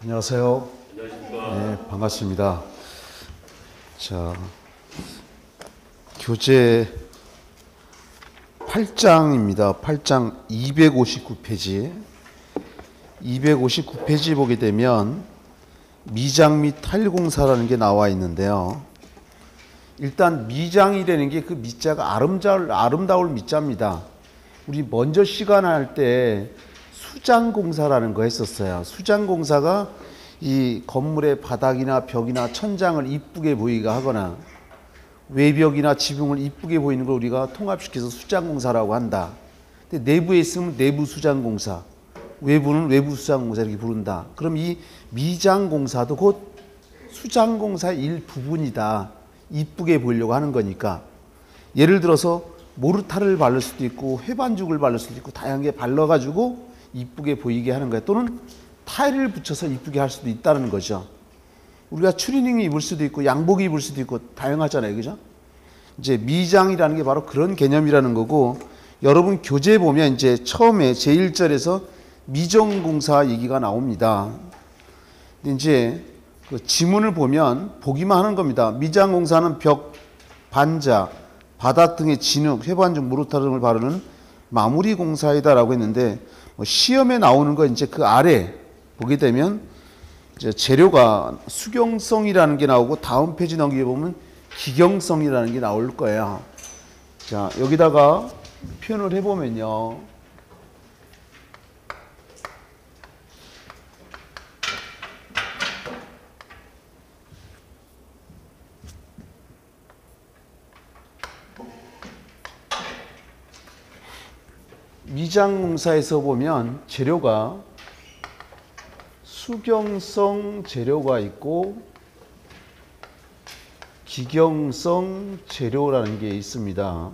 안녕하세요. 안녕하십니까. 네, 반갑습니다. 자, 교재 8장입니다. 8장 259페이지. 259페이지 보게 되면 미장 및 타일공사라는 게 나와 있는데요. 일단 미장이라는 게 그 미자가 아름다울 미자입니다. 우리 먼저 시간 할 때 수장공사라는 거 했었어요. 수장공사가 이 건물의 바닥이나 벽이나 천장을 이쁘게 보이게 하거나 외벽이나 지붕을 이쁘게 보이는 걸 우리가 통합시켜서 수장공사라고 한다. 근데 내부에 있으면 내부 수장공사, 외부는 외부 수장공사 이렇게 부른다. 그럼 이 미장공사도 곧 수장공사의 일부분이다. 이쁘게 보이려고 하는 거니까. 예를 들어서 모르타르를 바를 수도 있고 회반죽을 바를 수도 있고 다양하게 발라가지고 이쁘게 보이게 하는 거예요. 또는 타일을 붙여서 이쁘게 할 수도 있다는 거죠. 우리가 추리닝 입을 수도 있고 양복 입을 수도 있고 다양하잖아요. 그죠? 이제 미장이라는 게 바로 그런 개념이라는 거고, 여러분 교재 보면 이제 처음에 제1절에서 미정공사 얘기가 나옵니다. 근데 이제 그 지문을 보면 보기만 하는 겁니다. 미장공사는 벽, 반자, 바닥 등의 진흙, 회반죽, 모르타르 등을 바르는 마무리 공사이다라고 했는데, 시험에 나오는 거 이제 그 아래 보게 되면 이제 재료가 수경성이라는 게 나오고 다음 페이지 넘기게 보면 기경성이라는 게 나올 거예요. 자, 여기다가 표현을 해보면요. 미장공사에서 보면 재료가 수경성 재료가 있고 기경성 재료라는 게 있습니다.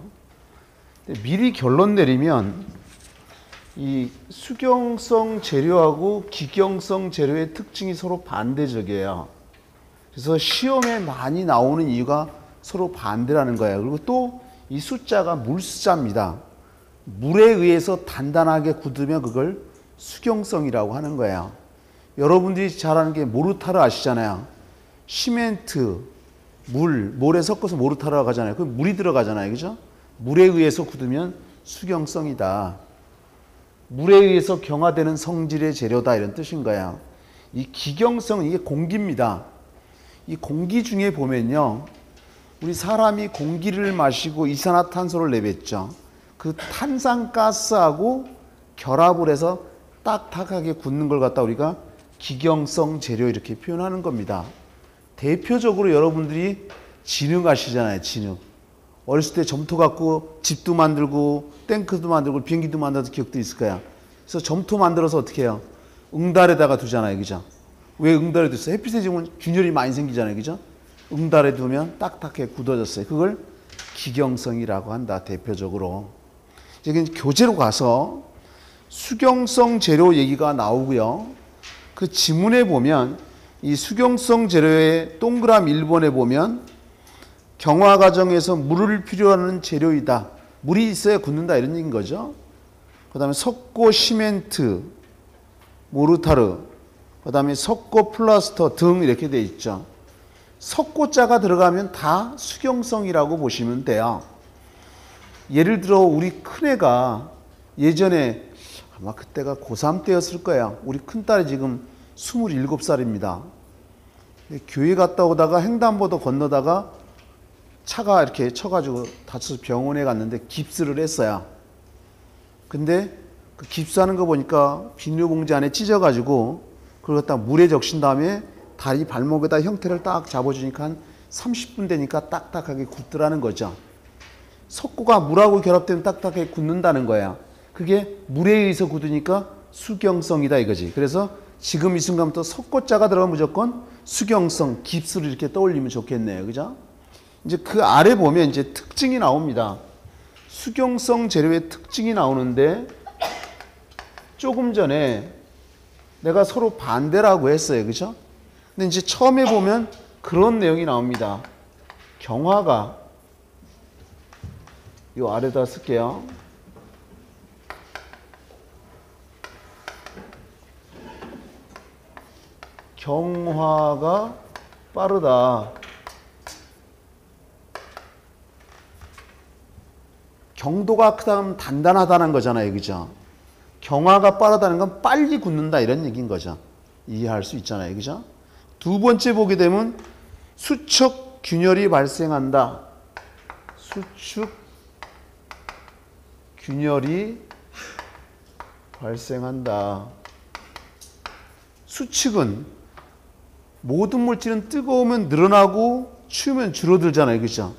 미리 결론 내리면 이 수경성 재료하고 기경성 재료의 특징이 서로 반대적이에요. 그래서 시험에 많이 나오는 이유가 서로 반대라는 거예요. 그리고 또 이 숫자가 물숫자입니다. 물에 의해서 단단하게 굳으면 그걸 수경성이라고 하는 거예요. 여러분들이 잘 아는 게 모르타르 아시잖아요. 시멘트, 모래 섞어서 모르타르가 하잖아요. 그 물이 들어가잖아요. 그죠? 물에 의해서 굳으면 수경성이다. 물에 의해서 경화되는 성질의 재료다 이런 뜻인 거예요. 이 기경성은 이게 공기입니다. 이 공기 중에 보면요. 우리 사람이 공기를 마시고 이산화탄소를 내뱉죠. 그 탄산가스하고 결합을 해서 딱딱하게 굳는 걸 갖다 우리가 기경성 재료 이렇게 표현하는 겁니다. 대표적으로 여러분들이 진흙 아시잖아요. 진흙. 어렸을 때 점토 갖고 집도 만들고 탱크도 만들고 비행기도 만들어서 기억도 있을 거야. 그래서 점토 만들어서 어떻게 해요? 응달에다가 두잖아요. 그죠? 왜 응달에 뒀어요? 햇빛에 지금 균열이 많이 생기잖아요. 그죠? 응달에 두면 딱딱하게 굳어졌어요. 그걸 기경성이라고 한다. 대표적으로. 이제 교재로 가서 수경성 재료 얘기가 나오고요. 그 지문에 보면 이 수경성 재료의 동그라미 1번에 보면 경화 과정에서 물을 필요로 하는 재료이다. 물이 있어야 굳는다 이런 얘기인 거죠. 그 다음에 석고 시멘트, 모르타르, 그 다음에 석고 플라스터 등 이렇게 돼 있죠. 석고자가 들어가면 다 수경성이라고 보시면 돼요. 예를 들어 우리 큰애가 예전에 아마 그때가 고3 때였을 거야. 우리 큰딸이 지금 27살입니다. 교회 갔다 오다가 횡단보도 건너다가 차가 이렇게 쳐가지고 다쳐서 병원에 갔는데 깁스를 했어요. 근데 그 깁스하는 거 보니까 비닐봉지 안에 찢어가지고 그걸 갖다 물에 적신 다음에 다리 발목에다 형태를 딱 잡아주니까 한 30분 되니까 딱딱하게 굳더라는 거죠. 석고가 물하고 결합되면 딱딱하게 굳는다는 거야. 그게 물에 의해서 굳으니까 수경성이다 이거지. 그래서 지금 이 순간부터 석고자가 들어가면 무조건 수경성, 깁스를 이렇게 떠올리면 좋겠네요. 그죠? 이제 그 아래 보면 이제 특징이 나옵니다. 수경성 재료의 특징이 나오는데 조금 전에 내가 서로 반대라고 했어요. 그죠? 근데 이제 처음에 보면 그런 내용이 나옵니다. 경화가 이 아래다 쓸게요. 경화가 빠르다. 경도가 크다면 단단하다는 거잖아요. 그죠? 경화가 빠르다는 건 빨리 굳는다 이런 얘기인 거죠. 이해할 수 있잖아요. 그죠? 두 번째 보게 되면 수축 균열이 발생한다. 수축 균열이 발생한다. 수축은 모든 물질은 뜨거우면 늘어나고 추우면 줄어들잖아요. 그죠?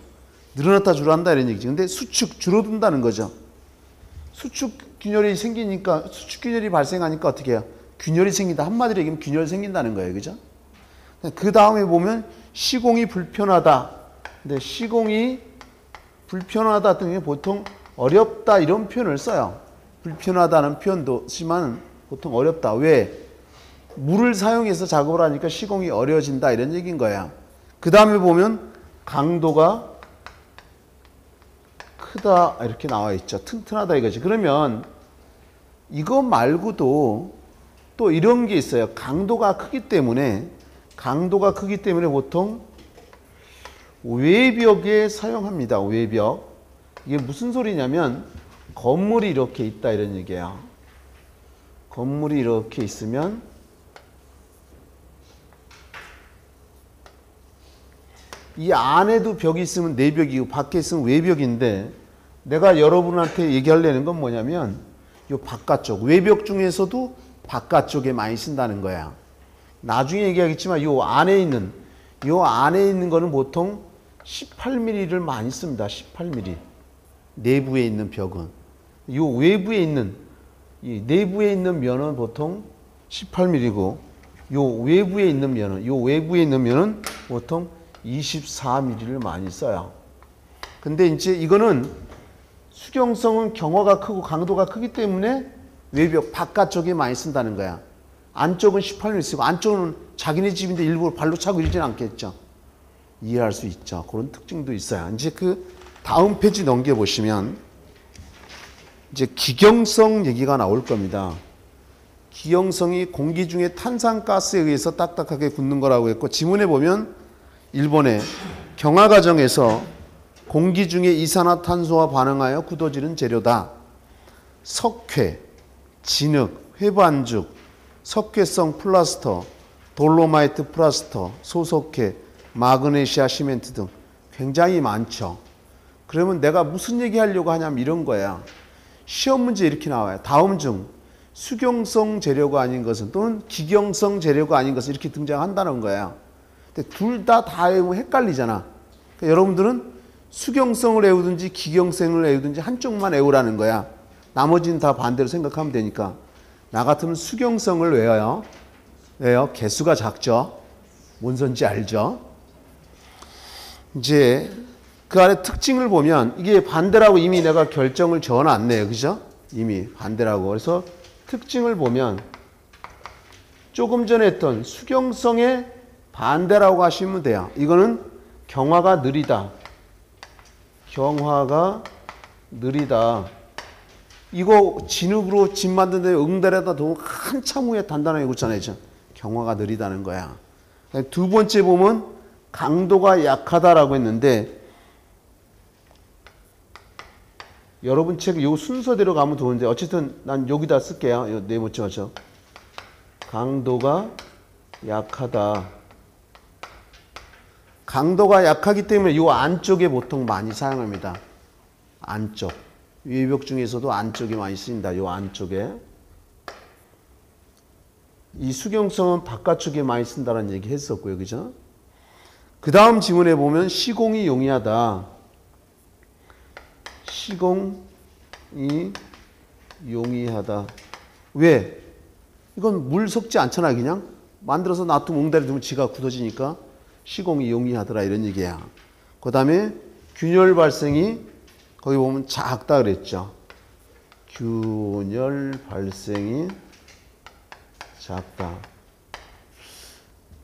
늘어났다 줄어든다 이런 얘기죠. 근데 수축 줄어든다는 거죠. 수축 균열이 생기니까 수축 균열이 발생하니까 어떻게 해요? 균열이 생긴다. 한마디로 얘기하면 균열이 생긴다는 거예요. 그죠? 그 다음에 보면 시공이 불편하다. 근데 시공이 불편하다 등에 보통 어렵다 이런 표현을 써요. 불편하다는 표현도 쓰지만 보통 어렵다. 왜? 물을 사용해서 작업을 하니까 시공이 어려워진다 이런 얘기인 거야. 그 다음에 보면 강도가 크다 이렇게 나와 있죠. 튼튼하다 이거지. 그러면 이거 말고도 또 이런 게 있어요. 강도가 크기 때문에 보통 외벽에 사용합니다. 외벽. 이게 무슨 소리냐면 건물이 이렇게 있다 이런 얘기예요. 건물이 이렇게 있으면 이 안에도 벽이 있으면 내벽이고 밖에 있으면 외벽인데 내가 여러분한테 얘기하려는 건 뭐냐면 이 바깥쪽 외벽 중에서도 바깥쪽에 많이 쓴다는 거야. 나중에 얘기하겠지만 이 안에 있는 거는 보통 18mm를 많이 씁니다. 18mm. 내부에 있는 벽은. 이 외부에 있는 이 내부에 있는 면은 보통 18mm고 요 외부에 있는 면은 보통 24mm를 많이 써요. 근데 이제 이거는 수경성은 경화가 크고 강도가 크기 때문에 외벽 바깥쪽에 많이 쓴다는 거야. 안쪽은 18mm 쓰고 안쪽은 자기네 집인데 일부러 발로 차고 이러진 않겠죠. 이해할 수 있죠. 그런 특징도 있어요. 이제 그 다음 페이지 넘겨보시면 이제 기경성 얘기가 나올 겁니다. 기경성이 공기 중에 탄산가스에 의해서 딱딱하게 굳는 거라고 했고 지문에 보면 1번에 경화 과정에서 공기 중에 이산화탄소와 반응하여 굳어지는 재료다. 석회, 진흙, 회반죽, 석회성 플라스터, 돌로마이트 플라스터, 소석회, 마그네시아 시멘트 등 굉장히 많죠. 그러면 내가 무슨 얘기 하려고 하냐면 이런 거야. 시험 문제 이렇게 나와요. 다음 중 수경성 재료가 아닌 것은 또는 기경성 재료가 아닌 것은 이렇게 등장한다는 거야. 근데 둘 다 외우면 헷갈리잖아. 그러니까 여러분들은 수경성을 외우든지 기경성을 외우든지 한쪽만 외우라는 거야. 나머지는 다 반대로 생각하면 되니까. 나 같으면 수경성을 외워요. 왜요? 개수가 작죠. 뭔 소리인지 알죠? 이제 그 안에 특징을 보면 이게 반대라고 이미 내가 결정을 적어놨네요. 그죠? 이미 반대라고. 그래서 특징을 보면 조금 전에 했던 수경성의 반대라고 하시면 돼요. 이거는 경화가 느리다. 경화가 느리다. 이거 진흙으로 집 만드는데 응달에다 놓으면 한참 후에 단단하게 굳잖아요. 경화가 느리다는 거야. 두 번째 보면 강도가 약하다라고 했는데 여러분 책 요 순서대로 가면 좋은데 어쨌든 난 여기다 쓸게요. 요 네모 찍어서 강도가 약하다. 강도가 약하기 때문에 요 안쪽에 보통 많이 사용합니다. 안쪽. 외벽 중에서도 안쪽에 많이 쓰인다. 요 안쪽에. 이 수경성은 바깥쪽에 많이 쓴다는 얘기 했었고요. 그죠? 그 다음 지문에 보면 시공이 용이하다. 시공이 용이하다. 왜? 이건 물 섞지 않잖아. 그냥 만들어서 놔두면 웅다리 두면 지가 굳어지니까 시공이 용이하더라 이런 얘기야. 그 다음에 균열 발생이 거기 보면 작다 그랬죠. 균열 발생이 작다.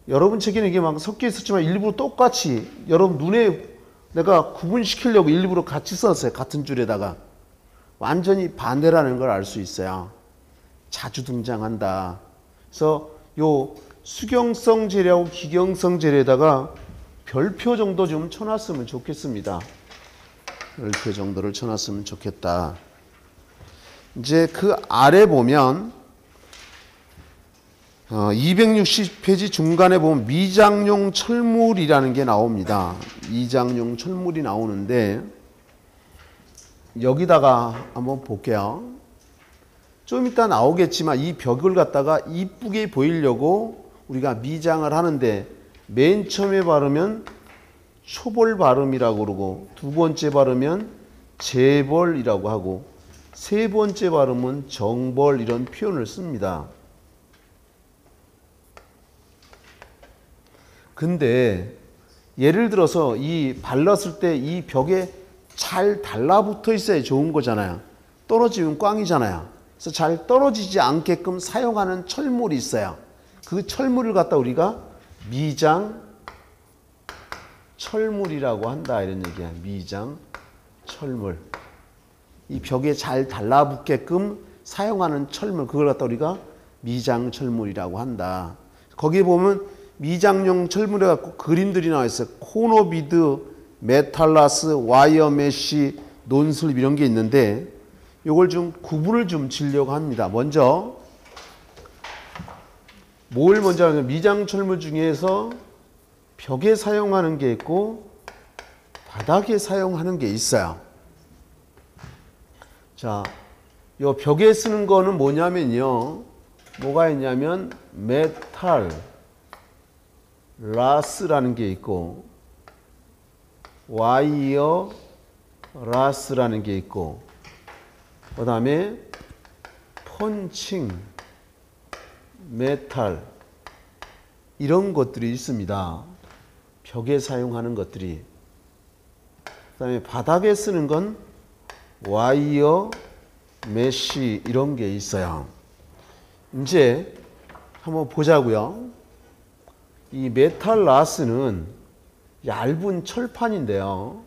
여러분 책에는 이게 막 섞여 있었지만 일부러 똑같이 여러분 눈에 내가 구분시키려고 일부러 같이 썼어요. 같은 줄에다가. 완전히 반대라는 걸 알 수 있어요. 자주 등장한다. 그래서 요 수경성 재료하고 기경성 재료에다가 별표 정도 좀 쳐놨으면 좋겠습니다. 별표 정도를 쳐놨으면 좋겠다. 이제 그 아래 보면 260페이지 중간에 보면 미장용 철물이라는 게 나옵니다. 미장용 철물이 나오는데 여기다가 한번 볼게요. 좀 이따 나오겠지만 이 벽을 갖다가 이쁘게 보이려고 우리가 미장을 하는데 맨 처음에 바르면 초벌 발음이라고 그러고 두 번째 발음은 재벌이라고 하고 세 번째 발음은 정벌 이런 표현을 씁니다. 근데 예를 들어서 이 발랐을 때 이 벽에 잘 달라붙어 있어야 좋은 거잖아요. 떨어지면 꽝이잖아요. 그래서 잘 떨어지지 않게끔 사용하는 철물이 있어요. 그 철물을 갖다 우리가 미장 철물이라고 한다 이런 얘기야. 미장 철물. 이 벽에 잘 달라붙게끔 사용하는 철물, 그걸 갖다 우리가 미장 철물이라고 한다. 거기에 보면 미장용 철물에 갖고 그림들이 나와 있어요. 코노비드, 메탈라스, 와이어 메쉬, 논슬립 이런 게 있는데 이걸 좀 구분을 좀 지려고 합니다. 먼저 뭘 먼저 하냐면 미장 철물 중에서 벽에 사용하는 게 있고 바닥에 사용하는 게 있어요. 자, 이 벽에 쓰는 거는 뭐냐면요. 뭐가 있냐면 메탈 라스라는 게 있고 와이어 라스라는 게 있고 그 다음에 펀칭 메탈 이런 것들이 있습니다. 벽에 사용하는 것들이. 그 다음에 바닥에 쓰는 건 와이어 메쉬 이런 게 있어요. 이제 한번 보자고요. 이 메탈 라스는 얇은 철판인데요.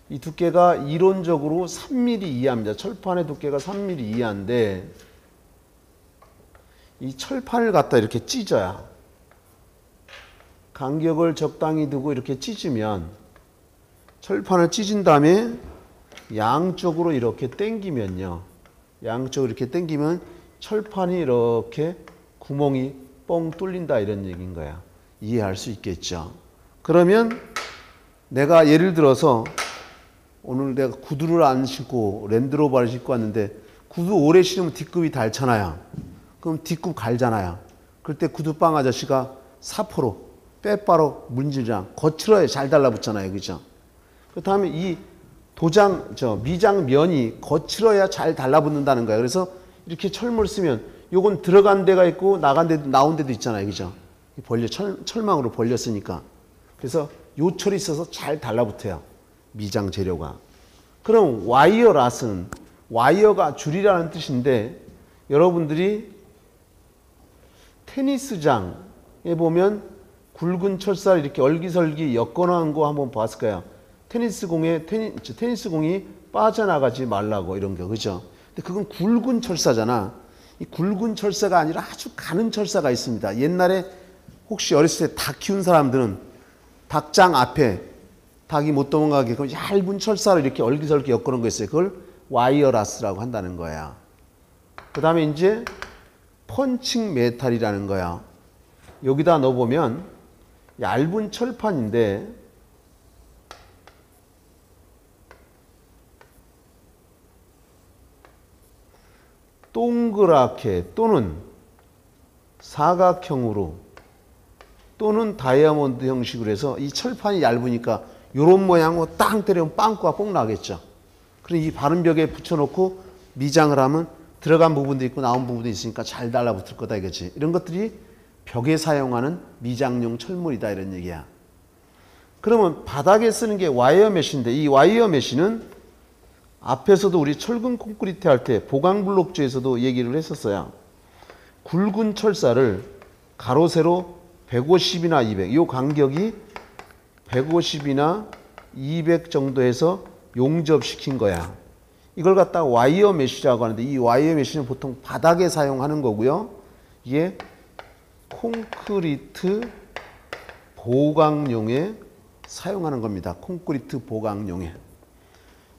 이 두께가 이론적으로 3mm 이하입니다. 철판의 두께가 3mm 이하인데 이 철판을 갖다 이렇게 찢어야 간격을 적당히 두고 이렇게 찢으면 철판을 찢은 다음에 양쪽으로 이렇게 당기면요. 양쪽으로 이렇게 당기면 철판이 이렇게 구멍이 뻥 뚫린다 이런 얘기인 거야. 이해할 수 있겠죠. 그러면 내가 예를 들어서 오늘 내가 구두를 안 신고 랜드로버를 신고 왔는데 구두 오래 신으면 뒷굽이 닳잖아요. 그럼 뒷굽 갈잖아요. 그럴 때 구두빵 아저씨가 사포로 빼바로 문지르랑 거칠어야 잘 달라붙잖아요. 그죠? 그 다음에 이 미장 면이 거칠어야 잘 달라붙는다는 거예요. 그래서 이렇게 철물 쓰면 요건 들어간 데가 있고 나온 데도 있잖아요. 그죠? 철망으로 벌렸으니까. 그래서 요철이 있어서 잘 달라붙어요. 미장 재료가. 그럼 와이어 라스는 와이어가 줄이라는 뜻인데 여러분들이 테니스장에 보면 굵은 철사를 이렇게 얼기설기 엮어놓은 거 한번 봤을 거예요. 테니스공이 빠져나가지 말라고 이런 거. 그죠? 근데 그건 굵은 철사잖아. 이 굵은 철사가 아니라 아주 가는 철사가 있습니다. 옛날에 혹시 어렸을 때 닭 키운 사람들은 닭장 앞에 닭이 못 도망가게 얇은 철사를 이렇게 얼기설기 엮어놓은 거 있어요. 그걸 와이어라스라고 한다는 거야. 그 다음에 이제 펀칭 메탈이라는 거야. 여기다 넣어보면 얇은 철판인데 동그랗게 또는 사각형으로 또는 다이아몬드 형식으로 해서 이 철판이 얇으니까 이런 모양으로 땅 때리면 빵꾸가 뽕 나겠죠. 그럼 이 바른벽에 붙여놓고 미장을 하면 들어간 부분도 있고 나온 부분도 있으니까 잘 달라붙을 거다 이거지. 이런 것들이 벽에 사용하는 미장용 철물이다 이런 얘기야. 그러면 바닥에 쓰는 게 와이어 메쉬인데 이 와이어 메쉬는 앞에서도 우리 철근 콘크리트 할 때 보강블록주에서도 얘기를 했었어요. 굵은 철사를 가로 세로 150이나 200, 이 간격이 150이나 200 정도 해서 용접시킨 거야. 이걸 갖다가 와이어 메쉬라고 하는데 이 와이어 메쉬는 보통 바닥에 사용하는 거고요. 이게 콘크리트 보강용에 사용하는 겁니다. 콘크리트 보강용에.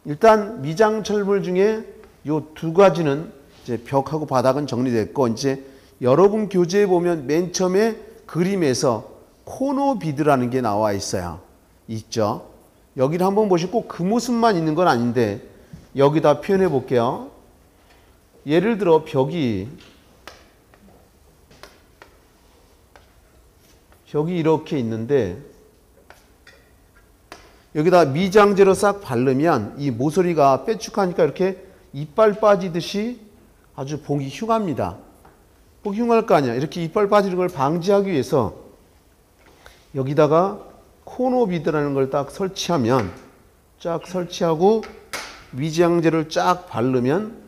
일단 미장철물 중에 요 두 가지는 이제 벽하고 바닥은 정리됐고, 이제 여러분 교재에 보면 맨 처음에 그림에서 코노비드라는 게 나와 있어요. 있죠? 여기를 한번 보시고 그 모습만 있는 건 아닌데 여기다 표현해 볼게요. 예를 들어 벽이 이렇게 있는데 여기다 미장제로 싹 바르면 이 모서리가 빼쭉하니까 이렇게 이빨 빠지듯이 아주 보기 흉합니다. 보기 흉할 거 아니야. 이렇게 이빨 빠지는 걸 방지하기 위해서 여기다가 코노비드라는 걸 딱 설치하면, 쫙 설치하고 미장제를 쫙 바르면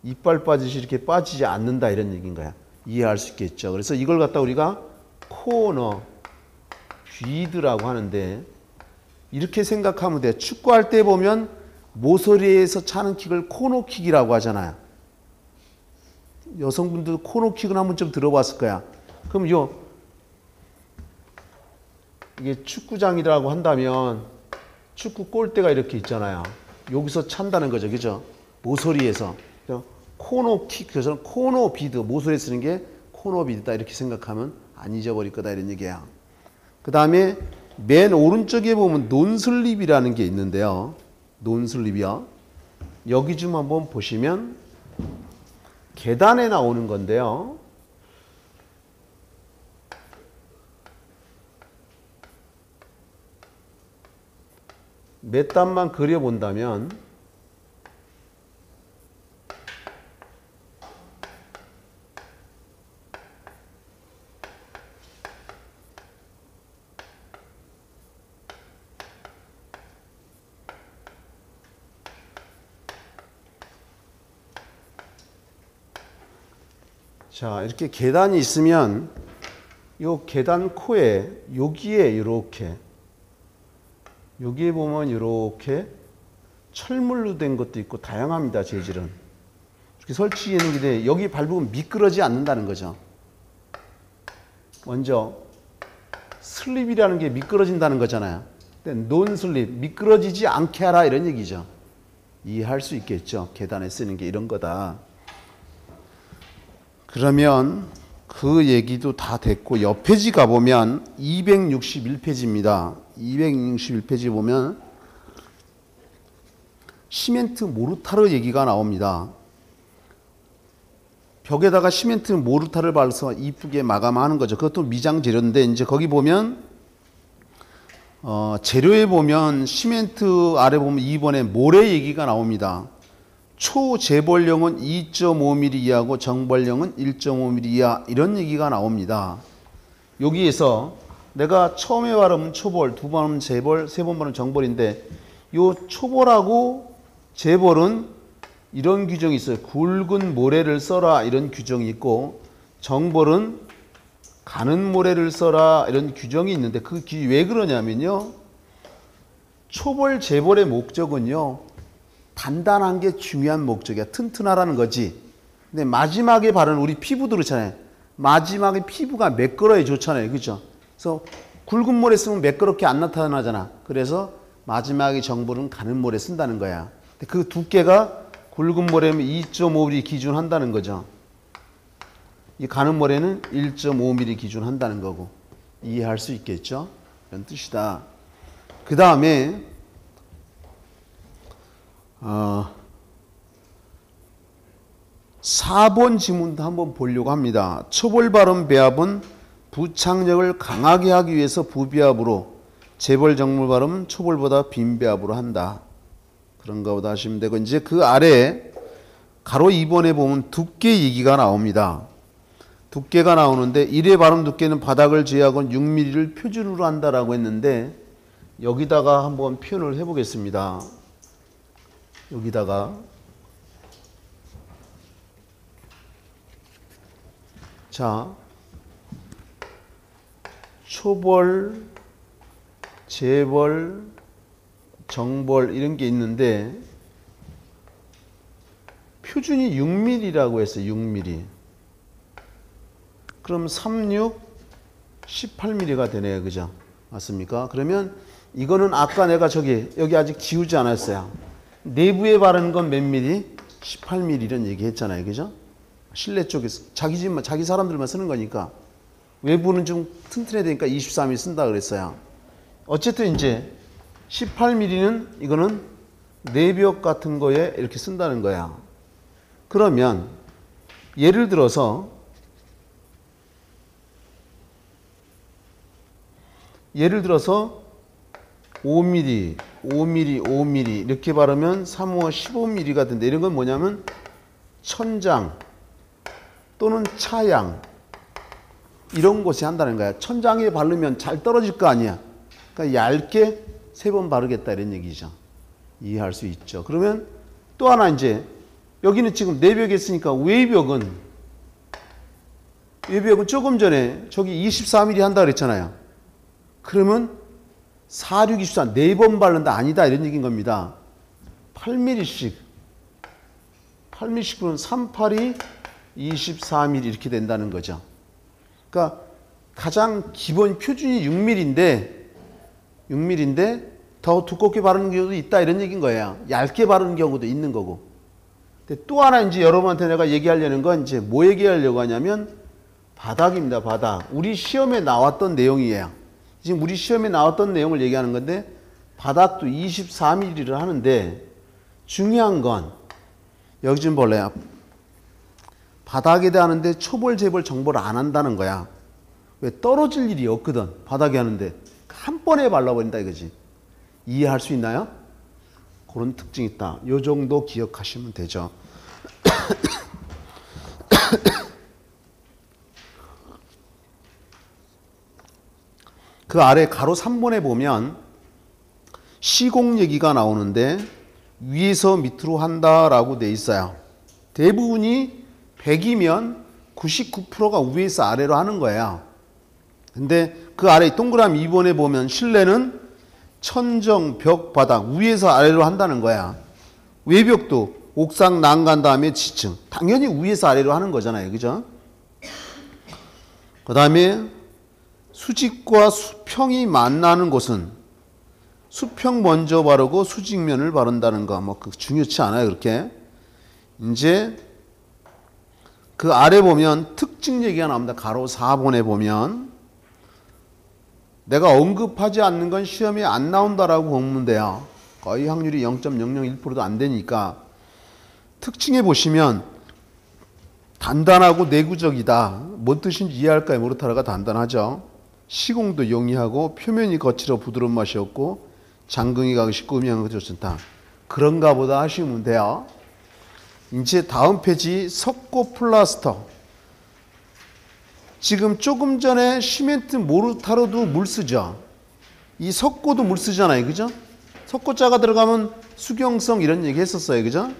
이빨 빠지듯이 이렇게 빠지지 않는다, 이런 얘기인 거야. 이해할 수 있겠죠. 그래서 이걸 갖다 우리가 코너 비드라고 하는데, 이렇게 생각하면 돼. 축구할 때 보면 모서리에서 차는 킥을 코너킥이라고 하잖아요. 여성분들 코너킥은 한 번쯤 들어봤을 거야. 그럼 이게 축구장이라고 한다면 축구 골대가 이렇게 있잖아요. 여기서 찬다는 거죠. 그죠? 모서리에서. 코너킥, 그래서 코너비드, 모서리에 쓰는 게 코너비드다, 이렇게 생각하면 안 잊어버릴 거다, 이런 얘기야. 그 다음에 맨 오른쪽에 보면 논슬립이라는 게 있는데요. 논슬립이요. 여기 좀 한번 보시면 계단에 나오는 건데요. 몇 단만 그려본다면 자, 이렇게 계단이 있으면 요 계단 코에 여기에 이렇게, 여기에 보면 이렇게 철물로 된 것도 있고 다양합니다. 재질은. 이렇게 설치하는 길에 여기 밟으면 미끄러지지 않는다는 거죠. 먼저 슬립이라는 게 미끄러진다는 거잖아요. 근데 논슬립, 미끄러지지 않게 하라, 이런 얘기죠. 이해할 수 있겠죠. 계단에 쓰는 게 이런 거다. 그러면 그 얘기도 다 됐고, 옆 페이지 가보면 261페이지입니다. 261페이지 보면 시멘트 모르타르 얘기가 나옵니다. 벽에다가 시멘트 모르타르를 발라서 이쁘게 마감하는 거죠. 그것도 미장 재료인데, 이제 거기 보면 재료에 보면 시멘트 아래 보면 2번에 모래 얘기가 나옵니다. 초재벌용은 2.5mm 이하고 정벌용은 1.5mm 이하, 이런 얘기가 나옵니다. 여기에서 내가 처음에 발음은 초벌, 두 번 하면 재벌, 세 번 발음은 정벌인데, 요 초벌하고 재벌은 이런 규정이 있어요. 굵은 모래를 써라, 이런 규정이 있고, 정벌은 가는 모래를 써라, 이런 규정이 있는데, 왜 그러냐면요, 초벌, 재벌의 목적은요, 단단한 게 중요한 목적이야. 튼튼하라는 거지. 근데 마지막에 바르는 우리 피부도 그렇잖아요. 마지막에 피부가 매끄러워야 좋잖아요. 그죠? 그래서 굵은 모래 쓰면 매끄럽게 안 나타나잖아. 그래서 마지막에 정벌은 가는 모래 쓴다는 거야. 근데 그 두께가 굵은 모래면 2.5mm 기준 한다는 거죠. 이 가는 모래는 1.5mm 기준 한다는 거고. 이해할 수 있겠죠? 이런 뜻이다. 그 다음에 4번 지문도 한번 보려고 합니다. 초벌 발음 배합은 부착력을 강하게 하기 위해서 부배합으로, 재벌 정물 발음은 초벌보다 빈배합으로 한다. 그런가 보다 하시면 되고, 이제 그 아래 가로 2번에 보면 두께 얘기가 나옵니다. 두께가 나오는데, 1의 발음 두께는 바닥을 제외하고 6mm를 표준으로 한다라고 했는데, 여기다가 한번 표현을 해보겠습니다. 여기다가 자, 초벌, 재벌, 정벌 이런 게 있는데 표준이 6mm라고 했어요. 6mm. 그럼 36, 18mm가 되네요. 그죠? 맞습니까? 그러면 이거는 아까 내가 여기 아직 지우지 않았어요. 내부에 바르는 건 몇 미리? 18mm 이런 얘기 했잖아요. 그죠? 실내 쪽에서 자기 집만, 자기 사람들만 쓰는 거니까. 외부는 좀 튼튼해야 되니까 24mm 쓴다 그랬어요. 어쨌든 이제 18mm는 이거는 내벽 같은 거에 이렇게 쓴다는 거야. 그러면 예를 들어서 5mm, 5mm, 5mm 이렇게 바르면 3, 5, 15mm가 된다. 이런 건 뭐냐면 천장 또는 차양 이런 곳에 한다는 거야. 천장에 바르면 잘 떨어질 거 아니야. 그러니까 얇게 3번 바르겠다 이런 얘기죠. 이해할 수 있죠. 그러면 또 하나 이제 여기는 지금 내벽에 있으니까 외벽은 조금 전에 저기 24mm 한다 그랬잖아요. 그러면 4, 6, 24 4번 바른다 아니다 이런 얘기인 겁니다. 8mm씩 그러면 3, 8이 24mm 이렇게 된다는 거죠. 그러니까 가장 기본 표준이 6mm인데 더 두껍게 바르는 경우도 있다 이런 얘기인 거예요. 얇게 바르는 경우도 있는 거고. 근데 또 하나 이제 여러분한테 내가 얘기하려는 건 이제 뭐 얘기하려고 하냐면 바닥입니다. 바닥. 우리 시험에 나왔던 내용이에요. 지금 우리 시험에 나왔던 내용을 얘기하는 건데 바닥도 24mm를 하는데 중요한 건 여기 좀 볼래요. 바닥에 대하는데 초벌, 재벌 정보를 안 한다는 거야. 왜? 떨어질 일이 없거든. 바닥에 하는데 한 번에 발라버린다 이거지. 이해할 수 있나요? 그런 특징이 있다. 요 정도 기억하시면 되죠. 그 아래 가로 3번에 보면 시공 얘기가 나오는데 위에서 밑으로 한다라고 돼 있어요. 대부분이 100이면 99%가 위에서 아래로 하는 거예요. 근데 그 아래 동그라미 2번에 보면 실내는 천정, 벽, 바닥 위에서 아래로 한다는 거야. 외벽도 옥상, 난간 다음에 지층. 당연히 위에서 아래로 하는 거잖아요. 그죠? 그 다음에 수직과 수평이 만나는 곳은 수평 먼저 바르고 수직면을 바른다는 거. 뭐 중요치 않아요. 그렇게. 이제 그 아래 보면 특징 얘기가 나옵니다. 가로 4번에 보면 내가 언급하지 않는 건 시험에 안 나온다라고 보면 돼요. 거의 확률이 0.001%도 안 되니까. 특징에 보시면 단단하고 내구적이다. 뭔 뜻인지 이해할까요? 모르타르가 단단하죠. 시공도 용이하고 표면이 거칠어 부드러운 맛이 없고 장긍이 가기 쉽고 음영이 좋다. 그런가 보다 하시면 돼요. 이제 다음 페이지 석고 플라스터. 지금 조금 전에 시멘트 모르타르도 물 쓰죠. 이 석고도 물 쓰잖아요. 그죠? 석고자가 들어가면 수경성 이런 얘기 했었어요. 그죠?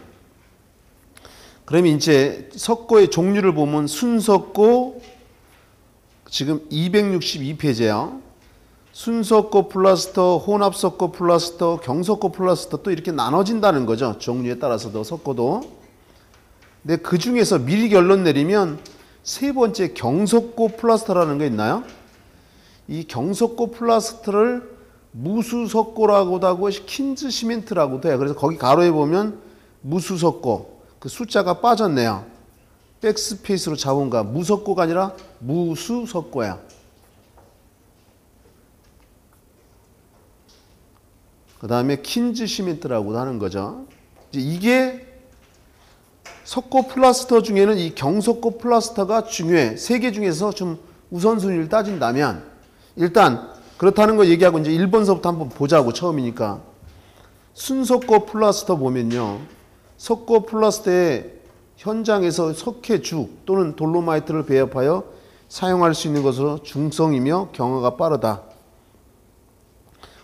그럼 이제 석고의 종류를 보면 순석고 지금 262페이지예요. 순석고 플라스터, 혼합석고 플라스터, 경석고 플라스터 또 이렇게 나눠진다는 거죠. 종류에 따라서도 석고도. 근데 그 중에서 미리 결론 내리면 세 번째 경석고 플라스터라는 게 있나요? 이 경석고 플라스터를 무수석고라고도 하고 킨즈 시멘트라고도 해요. 그래서 거기 가로에 보면 무수석고 그 숫자가 빠졌네요. 백스페이스로 잡은가. 무석고가 아니라 무수석고야. 그 다음에 킨즈 시멘트라고도 하는 거죠. 이게 석고 플라스터 중에는 이 경석고 플라스터가 중요해. 세 개 중에서 좀 우선순위를 따진다면 일단 그렇다는 거 얘기하고 이제 1번서부터 한번 보자고. 처음이니까. 순석고 플라스터 보면요. 석고 플라스터의 현장에서 석회죽 또는 돌로마이트를 배합하여 사용할 수 있는 것으로 중성이며 경화가 빠르다.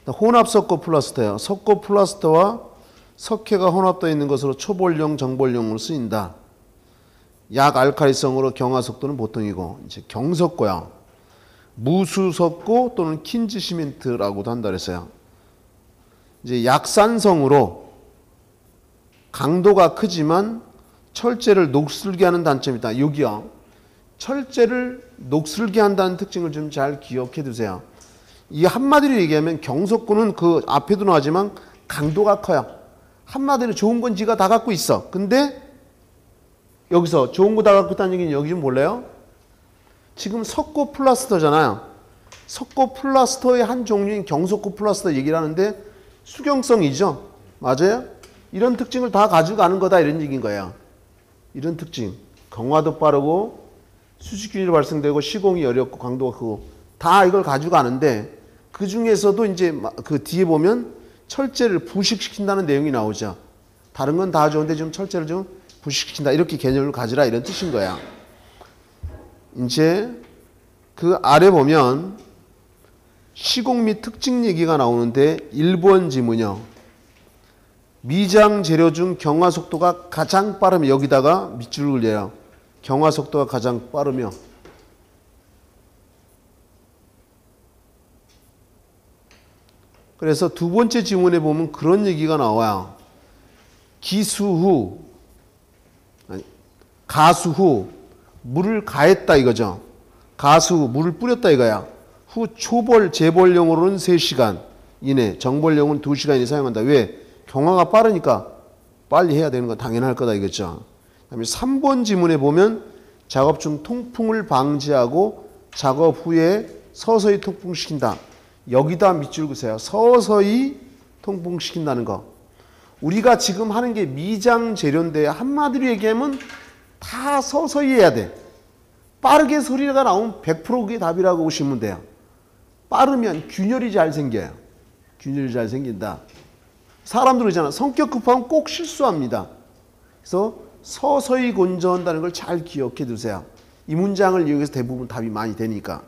혼합석고 플라스터예요. 석고 플라스터와 석회가 혼합되어 있는 것으로 초볼용, 정볼용으로 쓰인다. 약 알칼리성으로 경화 속도는 보통이고. 이제 경석고야. 무수석고 또는 킨즈 시멘트라고도 한다 그랬어요. 이제 약산성으로 강도가 크지만 철제를 녹슬게 하는 단점이 있다. 여기요. 철제를 녹슬게 한다는 특징을 좀 잘 기억해 두세요. 이 한마디로 얘기하면 경석고는 그 앞에도 나오지만 강도가 커요. 한마디로 좋은 건 지가 다 갖고 있어. 근데 여기서 좋은 거 다 갖고 있다는 얘기는 여기 좀 몰라요? 지금 석고 플라스터잖아요. 석고 플라스터의 한 종류인 경석고 플라스터 얘기를 하는데 수경성이죠. 맞아요? 이런 특징을 다 가져가는 거다 이런 얘기인 거예요. 이런 특징. 경화도 빠르고 수직균이 발생되고 시공이 어렵고 강도가 크고 다 이걸 가져가는데 그 중에서도 이제 그 뒤에 보면 철제를 부식시킨다는 내용이 나오죠. 다른 건 다 좋은데 좀 철제를 좀 부식시킨다. 이렇게 개념을 가지라 이런 뜻인 거야. 이제 그 아래 보면 시공 및 특징 얘기가 나오는데 1번 지문요. 미장 재료 중 경화 속도가 가장 빠르며 여기다가 밑줄을 그려요. 경화 속도가 가장 빠르며 그래서 두 번째 지문에 보면 그런 얘기가 나와요. 기수 후, 가수 후 물을 가했다 이거죠. 가수 후 물을 뿌렸다 이거야. 후 초벌, 재벌용으로는 3시간 이내, 정벌용은 2시간 이내 사용한다. 왜? 경화가 빠르니까 빨리 해야 되는 건 당연할 거다 이거죠. 그다음에 3번 지문에 보면 작업 중 통풍을 방지하고 작업 후에 서서히 통풍시킨다. 여기다 밑줄 그세요. 서서히 통풍시킨다는 거. 우리가 지금 하는 게 미장 재료인데 한마디로 얘기하면 다 서서히 해야 돼. 빠르게 소리가 나오면 100% 그게 답이라고 보시면 돼요. 빠르면 균열이 잘 생겨요. 균열이 잘 생긴다. 사람들 있잖아. 성격 급하면 꼭 실수합니다. 그래서 서서히 건조한다는 걸 잘 기억해 두세요. 이 문장을 이용해서 대부분 답이 많이 되니까.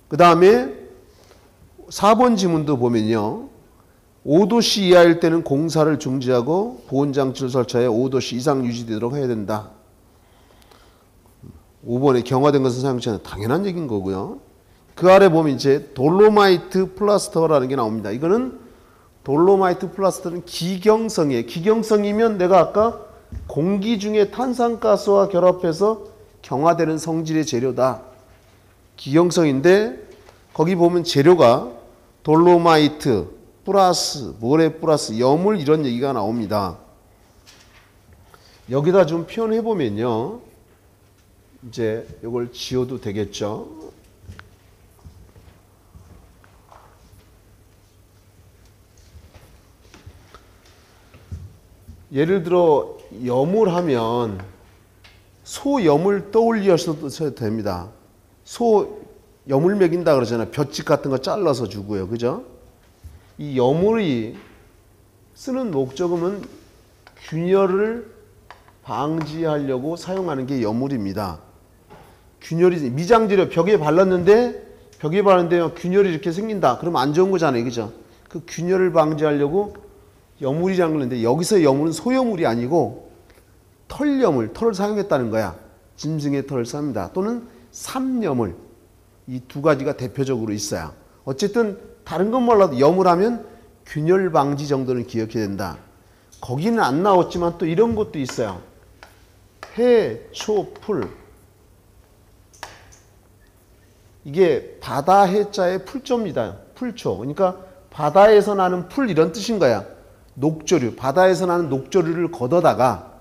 그 다음에 4번 지문도 보면요. 5도씨 이하일 때는 공사를 중지하고 보온장치를 설치하여 5도씨 이상 유지되도록 해야 된다. 5번에 경화된 것은 사용치 않는 당연한 얘기인 거고요. 그 아래 보면 이제 돌로마이트 플라스터라는 게 나옵니다. 이거는 돌로마이트 플라스터는 기경성이에요. 기경성이면 내가 아까 공기 중에 탄산가스와 결합해서 경화되는 성질의 재료다. 기경성인데 거기 보면 재료가 돌로마이트 플러스 모래 플러스 여물 이런 얘기가 나옵니다. 여기다 좀 표현해 보면요. 이제 이걸 지워도 되겠죠. 예를 들어 여물하면 소여물 떠올리셔도 됩니다. 소 여물 먹인다 그러잖아요. 볏짚 같은 거 잘라서 주고요. 그죠? 이 여물이 쓰는 목적은 균열을 방지하려고 사용하는 게 여물입니다. 균열이 미장재료 벽에 발랐는데 균열이 이렇게 생긴다. 그럼 안 좋은 거잖아요. 그죠? 그 균열을 방지하려고 여물이라는 건데 여기서 여물은 소여물이 아니고 털여물, 털을 사용했다는 거야. 짐승의 털을 쌉니다. 또는 삼여물. 이 두 가지가 대표적으로 있어요. 어쨌든 다른 건 몰라도 여물하면 균열 방지 정도는 기억해야 된다. 거기는 안 나왔지만 또 이런 것도 있어요. 해, 초, 풀. 이게 바다 해자의 풀조입니다. 풀초. 그러니까 바다에서 나는 풀 이런 뜻인 거야. 녹조류. 바다에서 나는 녹조류를 걷어다가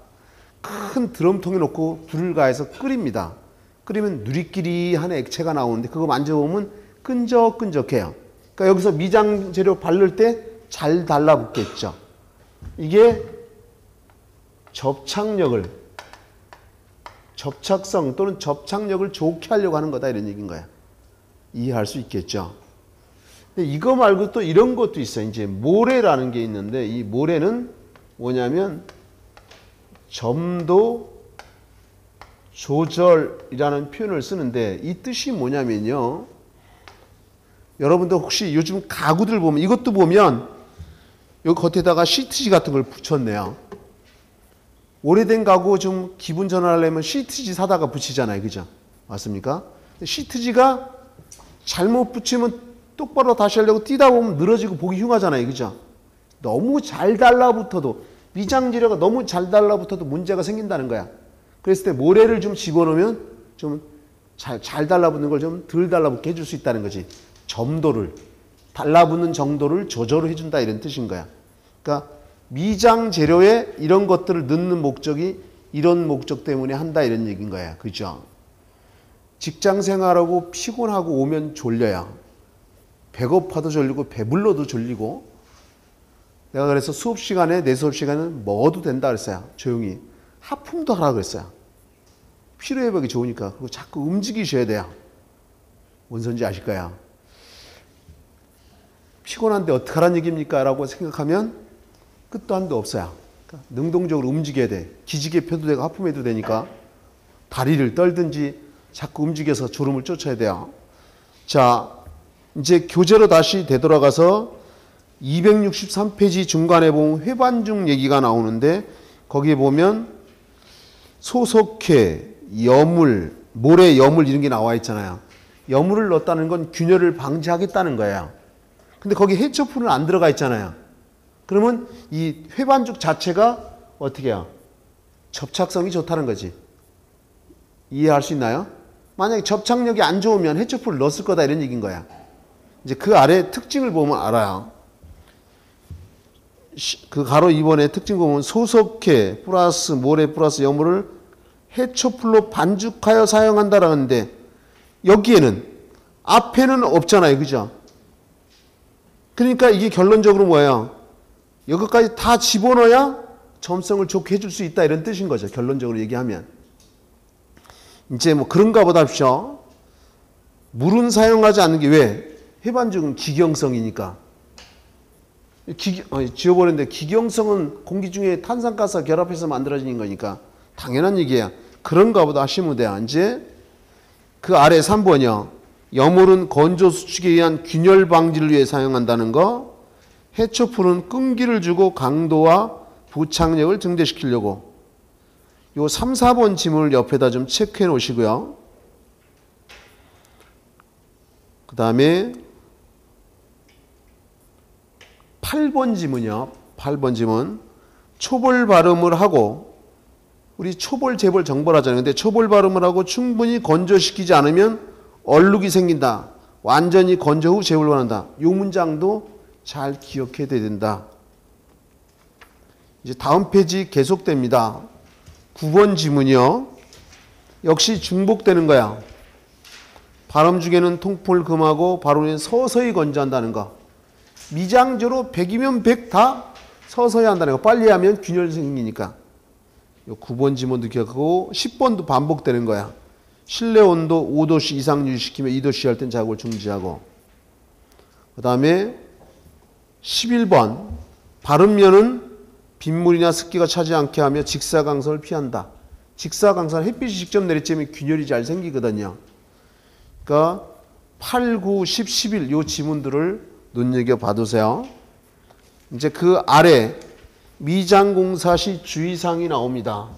큰 드럼통에 놓고 불을 가해서 끓입니다. 끓이면 누리끼리한 액체가 나오는데 그거 만져보면 끈적끈적해요. 그러니까 여기서 미장 재료 바를 때 잘 달라붙겠죠. 이게 접착성 또는 접착력을 좋게 하려고 하는 거다 이런 얘기인 거야. 이해할 수 있겠죠. 근데 이거 말고 또 이런 것도 있어요. 이제 모래라는 게 있는데 이 모래는 뭐냐면 점도 조절이라는 표현을 쓰는데 이 뜻이 뭐냐면요. 여러분들 혹시 요즘 가구들 보면 이것도 보면 여기 겉에다가 시트지 같은 걸 붙였네요. 오래된 가구 좀 기분 전환하려면 시트지 사다가 붙이잖아요. 그죠? 맞습니까? 시트지가 잘못 붙이면 똑바로 다시 하려고 뛰다 보면 늘어지고 보기 흉하잖아요. 그죠? 너무 잘 달라붙어도 미장재료가 너무 잘 달라붙어도 문제가 생긴다는 거야. 그랬을 때 모래를 좀 집어넣으면 좀 잘 달라붙는 걸 좀 덜 달라붙게 해줄 수 있다는 거지. 점도를, 달라붙는 정도를 조절을 해준다 이런 뜻인 거야. 그러니까 미장 재료에 이런 것들을 넣는 목적이 이런 목적 때문에 한다 이런 얘기인 거야. 그죠? 직장 생활하고 피곤하고 오면 졸려야. 배고파도 졸리고 배불러도 졸리고. 내가 그래서 수업 시간에 내 수업 시간은 먹어도 된다 그랬어요. 조용히. 하품도 하라 그랬어요. 피로회복이 좋으니까. 그리고 자꾸 움직이셔야 돼요. 뭔 소리인지 아실 거야. 피곤한데 어떡하란 얘기입니까? 라고 생각하면 끝도 한도 없어요. 그러니까 능동적으로 움직여야 돼. 기지개 펴도 되고 하품해도 되니까 다리를 떨든지 자꾸 움직여서 졸음을 쫓아야 돼요. 자, 이제 교재로 다시 되돌아가서 263페이지 중간에 보면 회반중 얘기가 나오는데 거기에 보면 소석회, 여물, 모래, 여물 이런 게 나와 있잖아요. 여물을 넣었다는 건 균열을 방지하겠다는 거예요. 근데 거기 해초풀은 안 들어가 있잖아요. 그러면 이 회반죽 자체가 어떻게 해요? 접착성이 좋다는 거지. 이해할 수 있나요? 만약에 접착력이 안 좋으면 해초풀을 넣었을 거다 이런 얘기인 거야. 이제 그 아래 특징을 보면 알아요. 그 가로 2번의 특징 보면 소석회 플러스 모래 플러스 여물을 해초풀로 반죽하여 사용한다라는데 여기에는 앞에는 없잖아요. 그죠? 그러니까 이게 결론적으로 뭐예요? 여기까지 다 집어넣어야 점성을 좋게 해줄 수 있다 이런 뜻인 거죠. 결론적으로 얘기하면. 이제 뭐 그런가 보다 합시오. 물은 사용하지 않는 게 왜? 해반죽은 기경성이니까. 지워버렸는데 기경성은 공기 중에 탄산가스가 결합해서 만들어지는 거니까 당연한 얘기야. 그런가 보다 하시면 돼요. 이제 그 아래 3번이요. 여물은 건조 수축에 의한 균열 방지를 위해 사용한다는 거. 해초풀은 끈기를 주고 강도와 부착력을 증대시키려고. 요 3, 4번 지문을 옆에다 좀 체크해 놓으시고요. 그 다음에 8번 지문이요. 8번 지문. 초벌 발음을 하고 우리 초벌, 재벌, 정벌 하잖아요. 근데 초벌 발음을 하고 충분히 건조시키지 않으면 얼룩이 생긴다. 완전히 건조 후 재벌 발음한다. 이 문장도 잘 기억해야 된다. 이제 다음 페이지 계속됩니다. 9번 지문이요. 역시 중복되는 거야. 발음 중에는 통풍을 금하고 발음 후에는 서서히 건조한다는 거. 미장저로 100이면 100 다 서서히 한다는 거. 빨리 하면 균열 생기니까. 9번 지문도 기억하고 10번도 반복되는 거야. 실내 온도 5도씨 이상 유지시키며 2도씨 할 땐 작업을 중지하고. 그 다음에 11번 바른면은 빗물이나 습기가 차지 않게 하며 직사광선을 피한다. 직사광선 햇빛이 직접 내리쬐면 균열이 잘 생기거든요. 그러니까 8, 9, 10, 11 요 지문들을 눈여겨봐두세요. 이제 그 아래 미장공사 시 주의사항이 나옵니다.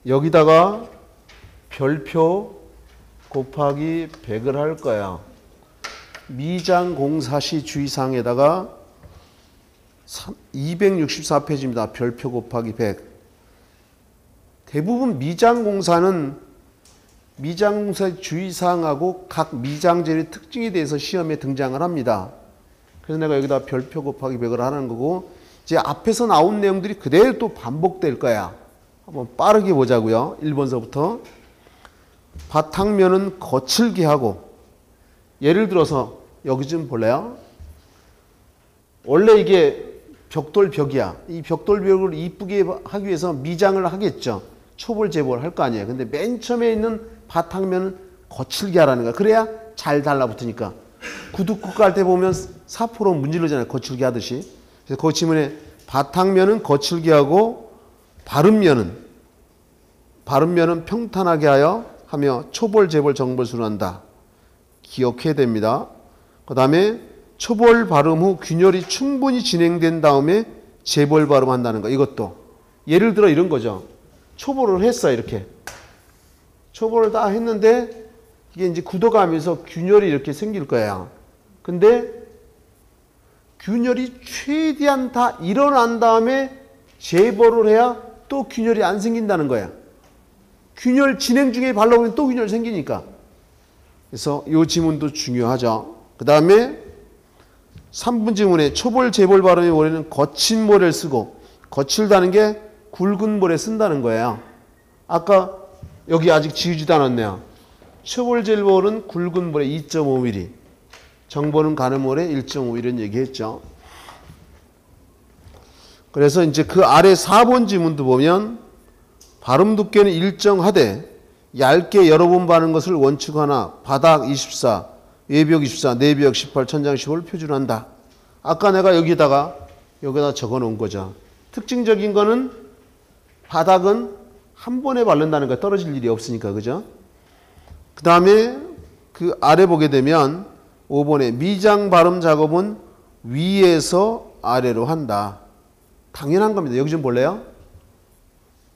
여기다가 별표 곱하기 100을 할 거야. 미장공사 시 주의사항에다가 264페이지입니다. 별표 곱하기 100. 대부분 미장공사는 미장공사의 주의사항하고 각 미장재료의 특징에 대해서 시험에 등장을 합니다. 그래서 내가 여기다 별표 곱하기 100을 하는 거고, 이제 앞에서 나온 내용들이 그대로 또 반복될 거야. 한번 빠르게 보자고요. 1번서부터. 바탕면은 거칠게 하고, 예를 들어서 여기 좀 볼래요? 원래 이게 벽돌벽이야. 이 벽돌벽을 이쁘게 하기 위해서 미장을 하겠죠. 초벌 재벌 할 거 아니에요. 근데 맨 처음에 있는 바탕면은 거칠게 하라는 거야. 그래야 잘 달라붙으니까. 구두국 갈 때 보면 사포로 문질러잖아요. 거칠게 하듯이. 그래서 그 지문에 바탕면은 거칠게 하고 바른면은 평탄하게 하며 초벌 재벌 정벌수를 한다. 기억해야 됩니다. 그 다음에 초벌 발음 후 균열이 충분히 진행된 다음에 재벌 발음한다는 거. 이것도 예를 들어 이런 거죠. 초벌을 했어. 이렇게 초벌을 다 했는데 이게 이제 굳어가면서 균열이 이렇게 생길 거예요. 근데 균열이 최대한 다 일어난 다음에 제거를 해야 또 균열이 안 생긴다는 거야. 균열 진행 중에 발라보면 또 균열 생기니까. 그래서 이 지문도 중요하죠. 그 다음에 3분 지문에 초볼, 재볼 발음의 원래는 거친 모래를 쓰고, 거칠다는 게 굵은 모래 쓴다는 거예요. 아까 여기 아직 지우지도 않았네요. 초볼, 재볼은 굵은 모래 2.5mm, 정보는 가는 모래 1.5mm 얘기했죠. 그래서 이제 그 아래 4번 지문도 보면 발음 두께는 일정하되 얇게 여러 번 바는 것을 원칙하나 바닥 24, 외벽 24, 내벽 18, 천장 15를 표준한다. 아까 내가 여기다 적어 놓은 거죠. 특징적인 거는 바닥은 한 번에 바른다는 거, 떨어질 일이 없으니까, 그죠? 그 다음에 그 아래 보게 되면 5번에 미장 발음 작업은 위에서 아래로 한다. 당연한 겁니다. 여기 좀 볼래요?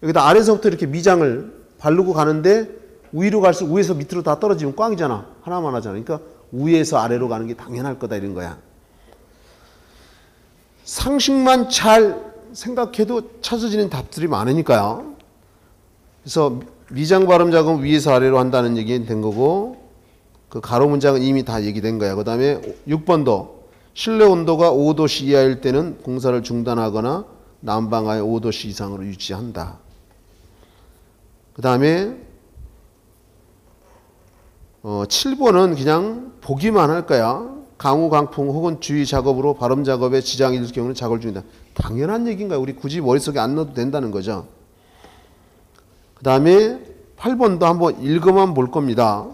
여기다 아래서부터 이렇게 미장을 바르고 가는데 위로 갈수록 위에서 밑으로 다 떨어지면 꽝이잖아. 하나만 하잖아. 그러니까 위에서 아래로 가는 게 당연할 거다 이런 거야. 상식만 잘 생각해도 찾아지는 답들이 많으니까요. 그래서 미장 발음 작업은 위에서 아래로 한다는 얘기는 된 거고, 그 가로 문장은 이미 다 얘기된 거야. 그 다음에 6번도 실내 온도가 5도씨 이하일 때는 공사를 중단하거나 난방하에 5도씨 이상으로 유지한다. 그 다음에 7번은 그냥 보기만 할 거야. 강우, 강풍 혹은 주의 작업으로 발음 작업에 지장이 있을 경우는 작업을 중이다. 당연한 얘기인가요? 우리 굳이 머릿속에 안 넣어도 된다는 거죠. 그 다음에 8번도 한번 읽어만 볼 겁니다.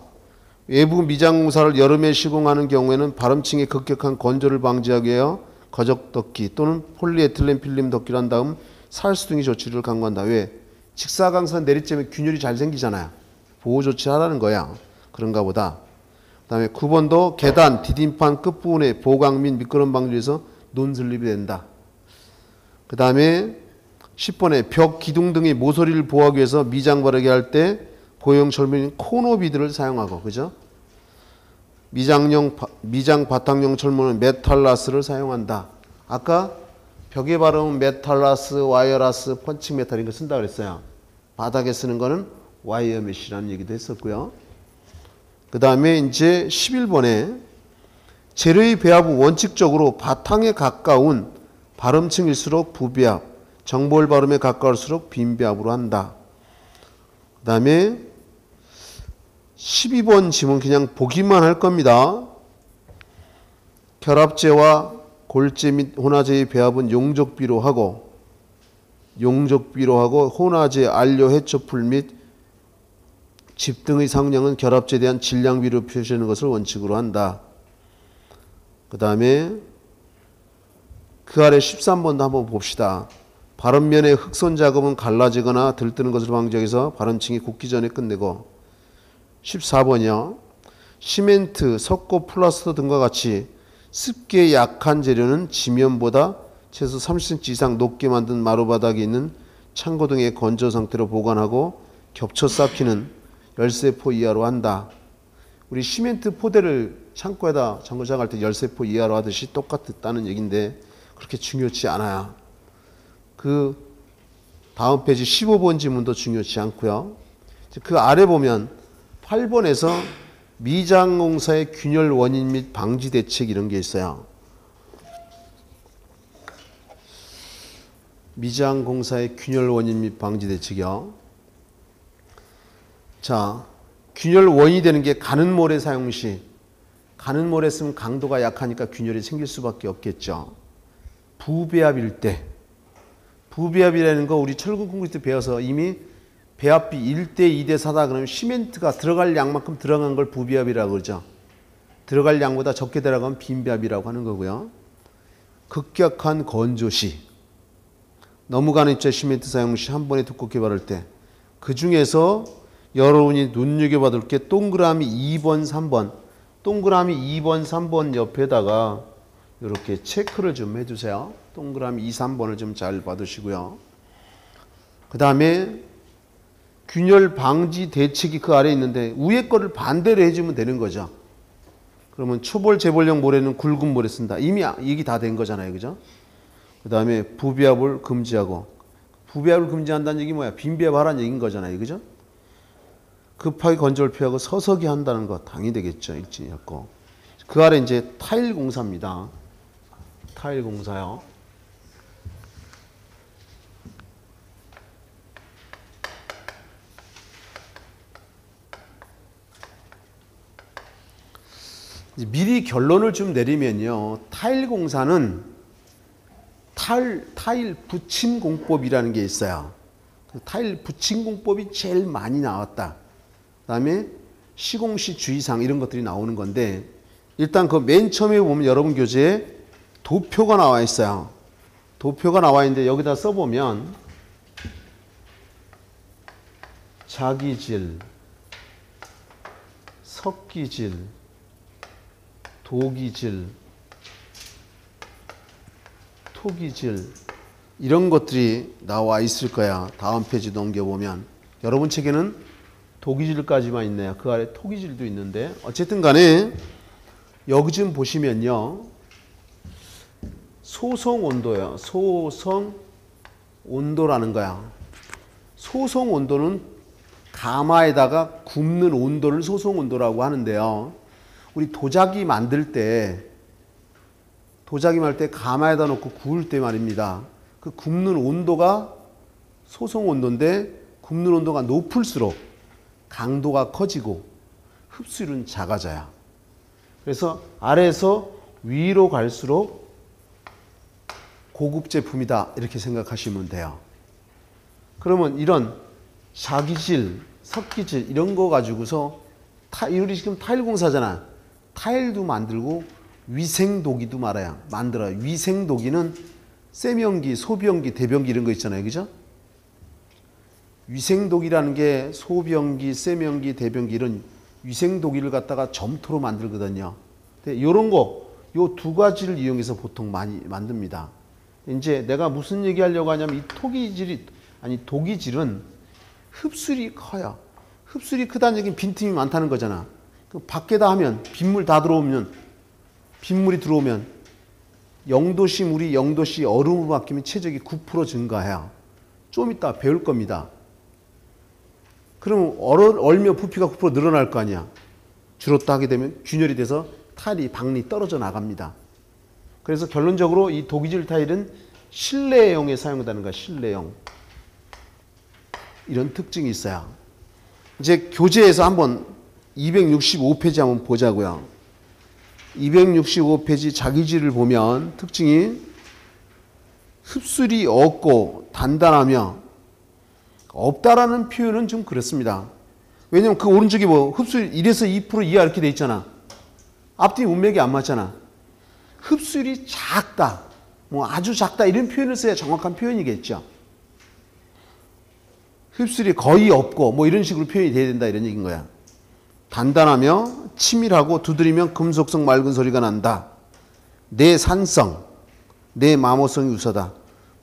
외부 미장 공사를 여름에 시공하는 경우에는 발음층의 급격한 건조를 방지하기 위하여 거적 덮기 또는 폴리에틸렌 필름 덮기를 한 다음 살수 등의 조치를 강구한다. 왜? 직사광선 내리쬐면 균열이 잘 생기잖아요. 보호 조치를 하라는 거야. 그런가 보다. 그 다음에 9번도 계단, 디딤판 끝부분에 보강 및 미끄럼 방지를 위해서 논슬립이 된다. 그 다음에 10번에 벽, 기둥 등의 모서리를 보호하기 위해서 미장 바르게 할 때 보형 철문인 코노비드를 사용하고, 그죠? 미장 바탕용 철문은 메탈라스를 사용한다. 아까 벽에 바르면 메탈라스, 와이어라스, 펀칭 메탈인 거 쓴다 그랬어요. 바닥에 쓰는 거는 와이어 메쉬라는 얘기도 했었고요. 그 다음에 이제 11번에 재료의 배합은 원칙적으로 바탕에 가까운 발음층일수록 부배합, 정보를 발음에 가까울수록 빈배합으로 한다. 그 다음에 12번 지문 그냥 보기만 할 겁니다. 결합제와 골제 및 혼화제의 배합은 용적비로 하고 혼화제, 안료, 해초풀 및 집 등의 상량은 결합제에 대한 질량비로 표시하는 것을 원칙으로 한다. 그 다음에 그 아래 13번도 한번 봅시다. 발음면의 흑선 작업은 갈라지거나 들뜨는 것을 방지하기 위해서 발음층이 굳기 전에 끝내고, 14번이요. 시멘트, 석고, 플라스터 등과 같이 습기에 약한 재료는 지면보다 최소 30cm 이상 높게 만든 마루바닥에 있는 창고 등의 건조 상태로 보관하고 겹쳐 쌓기는 열세포 이하로 한다. 우리 시멘트 포대를 창고에다 정거장할 때 열세포 이하로 하듯이 똑같다는 얘기인데 그렇게 중요치 않아요. 그 다음 페이지 15번 지문도 중요치 않고요. 그 아래 보면 8번에서 미장공사의 균열 원인 및 방지 대책 이런 게 있어요. 미장공사의 균열 원인 및 방지 대책이요. 자, 균열 원인이 되는 게 가는 모래 사용 시, 가는 모래 쓰면 강도가 약하니까 균열이 생길 수밖에 없겠죠. 부배합일 때, 부배합이라는 거 우리 철근 콘크리트 배워서 이미 배합비 1대 2대 4다 그러면 시멘트가 들어갈 양만큼 들어간 걸 부배합이라고 그러죠. 들어갈 양보다 적게 들어가면 빈배합이라고 하는 거고요. 급격한 건조 시, 너무 가는 입자 시멘트 사용 시 한 번에 두껍게 바를 때, 그 중에서 여러분이 눈여겨봐둘 게 동그라미 2번, 3번, 동그라미 2번, 3번 옆에다가 이렇게 체크를 좀 해주세요. 동그라미 2, 3번을 좀 잘 봐두시고요. 그 다음에 균열 방지 대책이 그 아래에 있는데 위에 거를 반대로 해주면 되는 거죠. 그러면 초벌 재벌용 모래는 굵은 모래 쓴다. 이미 얘기 다 된 거잖아요. 그죠? 그 다음에 부비압을 금지하고, 부비압을 금지한다는 얘기 뭐야? 빈비압하라는 얘기인 거잖아요. 그죠? 급하게 건조를 피하고 서서히 한다는 거 당연히 되겠죠. 일진이었고. 그 아래 이제 타일 공사입니다. 타일 공사요. 미리 결론을 좀 내리면요. 타일 공사는 타일 붙임 공법이라는 게 있어요. 타일 붙임 공법이 제일 많이 나왔다. 그 다음에 시공시 주의사항 이런 것들이 나오는 건데, 일단 그 맨 처음에 보면 여러분 교재에 도표가 나와 있어요. 도표가 나와 있는데 여기다 써보면 자기질, 석기질, 도기질, 토기질 이런 것들이 나와 있을 거야. 다음 페이지 넘겨보면 여러분 책에는 도기질까지만 있네요. 그 아래 토기질도 있는데 어쨌든 간에 여기 좀 보시면요. 소성 온도예요. 소성 온도라는 거야. 소성 온도는 가마에다가 굽는 온도를 소성 온도라고 하는데요. 우리 도자기 만들 때 가마에다 놓고 구울 때 말입니다. 그 굽는 온도가 소성 온도인데 굽는 온도가 높을수록 강도가 커지고 흡수율은 작아져요. 그래서 아래에서 위로 갈수록 고급 제품이다 이렇게 생각하시면 돼요. 그러면 이런 자기질, 석기질 이런 거 가지고서 우리 지금 타일 공사잖아. 타일도 만들고 위생도기도 만들어요. 위생도기는 세면기, 소변기, 대변기 이런 거 있잖아요. 그죠? 위생도기라는 게 소변기, 세면기, 대변기 이런 위생도기를 갖다가 점토로 만들거든요. 근데 이런 거, 요 두 가지를 이용해서 보통 많이 만듭니다. 이제 내가 무슨 얘기 하려고 하냐면 이 도기질은 흡수율이 커요. 흡수율이 크다는 얘기는 빈틈이 많다는 거잖아. 그 밖에다 하면 빗물이 들어오면 0도씨 물이 0도씨 얼음으로 바뀌면 최적이 9% 증가해요. 좀 이따 배울 겁니다. 그러면 얼면 부피가 9% 늘어날 거 아니야. 줄었다 하게 되면 균열이 돼서 타일이 방리 떨어져 나갑니다. 그래서 결론적으로 이 도기질 타일은 실내용에 사용된다는 거야. 실내용. 이런 특징이 있어요. 이제 교재에서 한번 265페이지 한번 보자고요. 265페이지 자기질을 보면 특징이 흡수율이 없고 단단하며 없다라는 표현은 좀 그렇습니다. 왜냐면 그 오른쪽에 뭐 흡수율 1에서 2% 이하 이렇게 돼 있잖아. 앞뒤 문맥이 안 맞잖아. 흡수율이 작다, 뭐 아주 작다 이런 표현을 써야 정확한 표현이겠죠. 흡수율이 거의 없고 뭐 이런 식으로 표현이 돼야 된다 이런 얘기인 거야. 단단하며 치밀하고 두드리면 금속성 맑은 소리가 난다. 내산성, 내마모성이 우서다.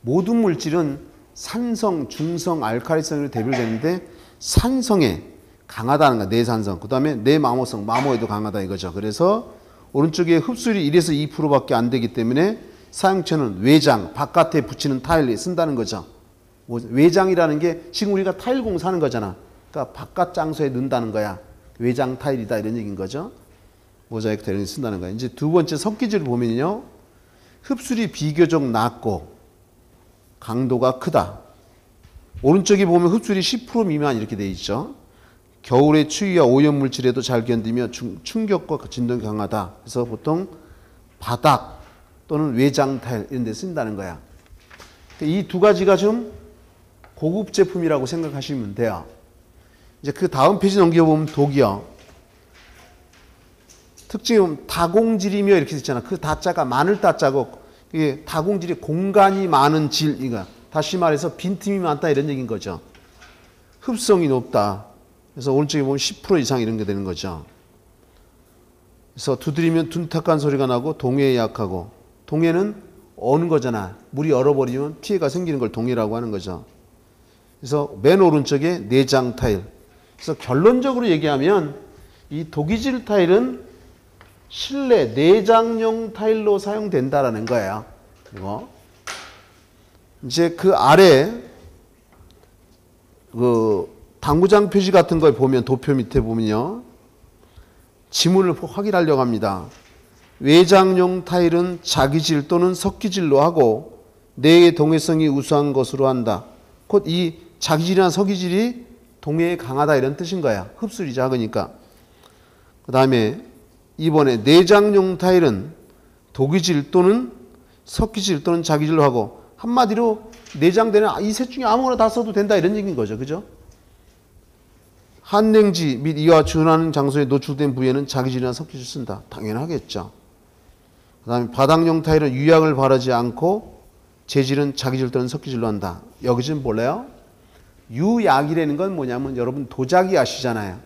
모든 물질은 산성, 중성, 알칼리성으로 대별되는데 산성에 강하다는 거야. 내산성. 그 다음에 내마모성, 마모에도 강하다 이거죠. 그래서 오른쪽에 흡수율이 1에서 2%밖에 안 되기 때문에 사용처는 외장, 바깥에 붙이는 타일에 쓴다는 거죠. 외장이라는 게 지금 우리가 타일 공사하는 거잖아. 그러니까 바깥 장소에 넣는다는 거야. 외장 타일이다 이런 얘기인 거죠. 모자이크 타일을 쓴다는 거야. 이제 두 번째 석기질을 보면요. 흡수율이 비교적 낮고 강도가 크다. 오른쪽에 보면 흡수율이 10% 미만 이렇게 돼 있죠. 겨울의 추위와 오염물질에도 잘 견디며 충격과 진동이 강하다. 그래서 보통 바닥 또는 외장 타일 이런 데 쓴다는 거야. 이 두 가지가 좀 고급 제품이라고 생각하시면 돼요. 이제 그 다음 페이지 넘겨보면 독이요. 특징은 다공질이며 이렇게 있잖아. 그 다자가 마늘 다자고 이게 다공질이 공간이 많은 질, 이거 다시 말해서 빈틈이 많다 이런 얘기인 거죠. 흡성이 높다. 그래서 오른쪽에 보면 10% 이상 이런 게 되는 거죠. 그래서 두드리면 둔탁한 소리가 나고 동해에 약하고, 동해는 어는 거잖아. 물이 얼어버리면 피해가 생기는 걸 동해라고 하는 거죠. 그래서 맨 오른쪽에 내장 타일. 그래서 결론적으로 얘기하면 이 도기질 타일은 실내 내장용 타일로 사용된다라는 거예요. 그리고 이제 그 아래 그 당구장 표시 같은 걸 보면 도표 밑에 보면요. 지문을 확인하려고 합니다. 외장용 타일은 자기질 또는 석기질로 하고 내의 동해성이 우수한 것으로 한다. 곧 이 자기질이나 석기질이 동해에 강하다 이런 뜻인 거야. 흡수율이 작으니까. 그 다음에 이번에 내장용 타일은 도기질 또는 석기질 또는 자기질로 하고 한마디로 내장되는 이 셋 중에 아무거나 다 써도 된다 이런 얘기인 거죠. 그죠? 한냉지 및 이와 준하는 장소에 노출된 부위에는 자기질이나 석기질 쓴다. 당연하겠죠. 그 다음에 바닥용 타일은 유약을 바르지 않고 재질은 자기질 또는 석기질로 한다. 여기 좀 볼래요? 유약이라는 건 뭐냐면 여러분 도자기 아시잖아요.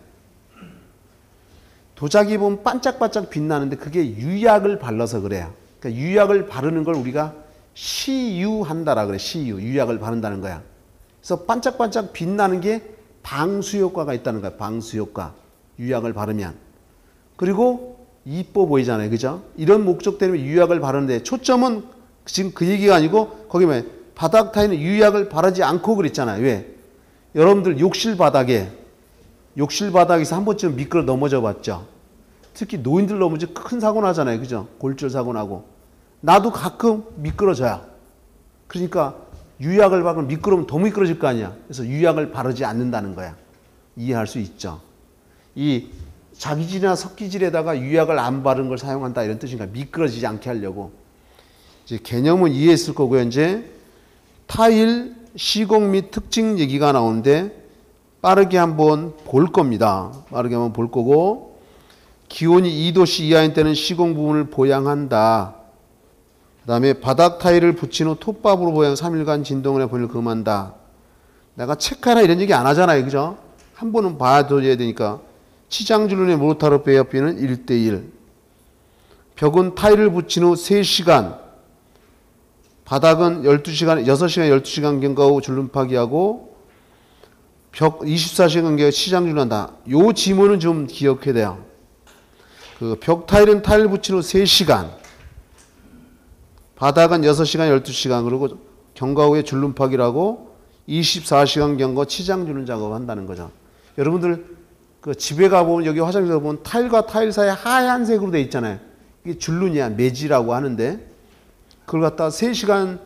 도자기 보면 반짝반짝 빛나는데 그게 유약을 발라서 그래요. 그러니까 유약을 바르는 걸 우리가 시유한다라 그래. 시유. 유약을 바른다는 거야. 그래서 반짝반짝 빛나는 게 방수효과가 있다는 거야. 방수효과. 유약을 바르면. 그리고 이뻐 보이잖아요. 그죠? 이런 목적 때문에 유약을 바르는데 초점은 지금 그 얘기가 아니고 거기 뭐 바닥 타일은 유약을 바르지 않고 그랬잖아요. 왜? 여러분들 욕실 바닥에서 한 번쯤 미끄러 넘어져 봤죠? 특히 노인들 넘어져 큰 사고 나잖아요. 그죠? 골절 사고 나고. 나도 가끔 미끄러져요. 그러니까 유약을 바르면 미끄러우면 더 미끄러질 거 아니야. 그래서 유약을 바르지 않는다는 거야. 이해할 수 있죠. 이 자기질이나 석기질에다가 유약을 안 바른 걸 사용한다 이런 뜻인가. 미끄러지지 않게 하려고. 이제 개념은 이해했을 거고요. 이제 타일 시공 및 특징 얘기가 나오는데 빠르게 한번 볼 겁니다. 빠르게 한번 볼 거고 기온이 2도씨 이하인 때는 시공 부분을 보양한다. 그 다음에 바닥 타일을 붙인 후 톱밥으로 보양 3일간 진동을 해 본을 금한다. 내가 체크하라 이런 얘기 안 하잖아요. 그죠? 한 번은 봐줘야 되니까. 치장줄눈의 모르타르 배합비는 1:1. 벽은 타일을 붙인 후 3시간. 바닥은 12시간, 6시간, 12시간 경과 후 줄눈파기하고 벽 24시간 경과에 치장줄눈 한다. 요 지문은 좀 기억해야 돼요. 그 벽 타일은 타일 붙인 후 3시간. 바닥은 6시간, 12시간, 그리고 경과 후에 줄눈파기라고 24시간 경과 치장주는 작업한다는 거죠. 여러분들 그 집에 가보면 여기 화장실에 보면 타일과 타일 사이에 하얀색으로 되어 있잖아요. 이게 줄눈이야. 매지라고 하는데 그걸 갖다가 3시간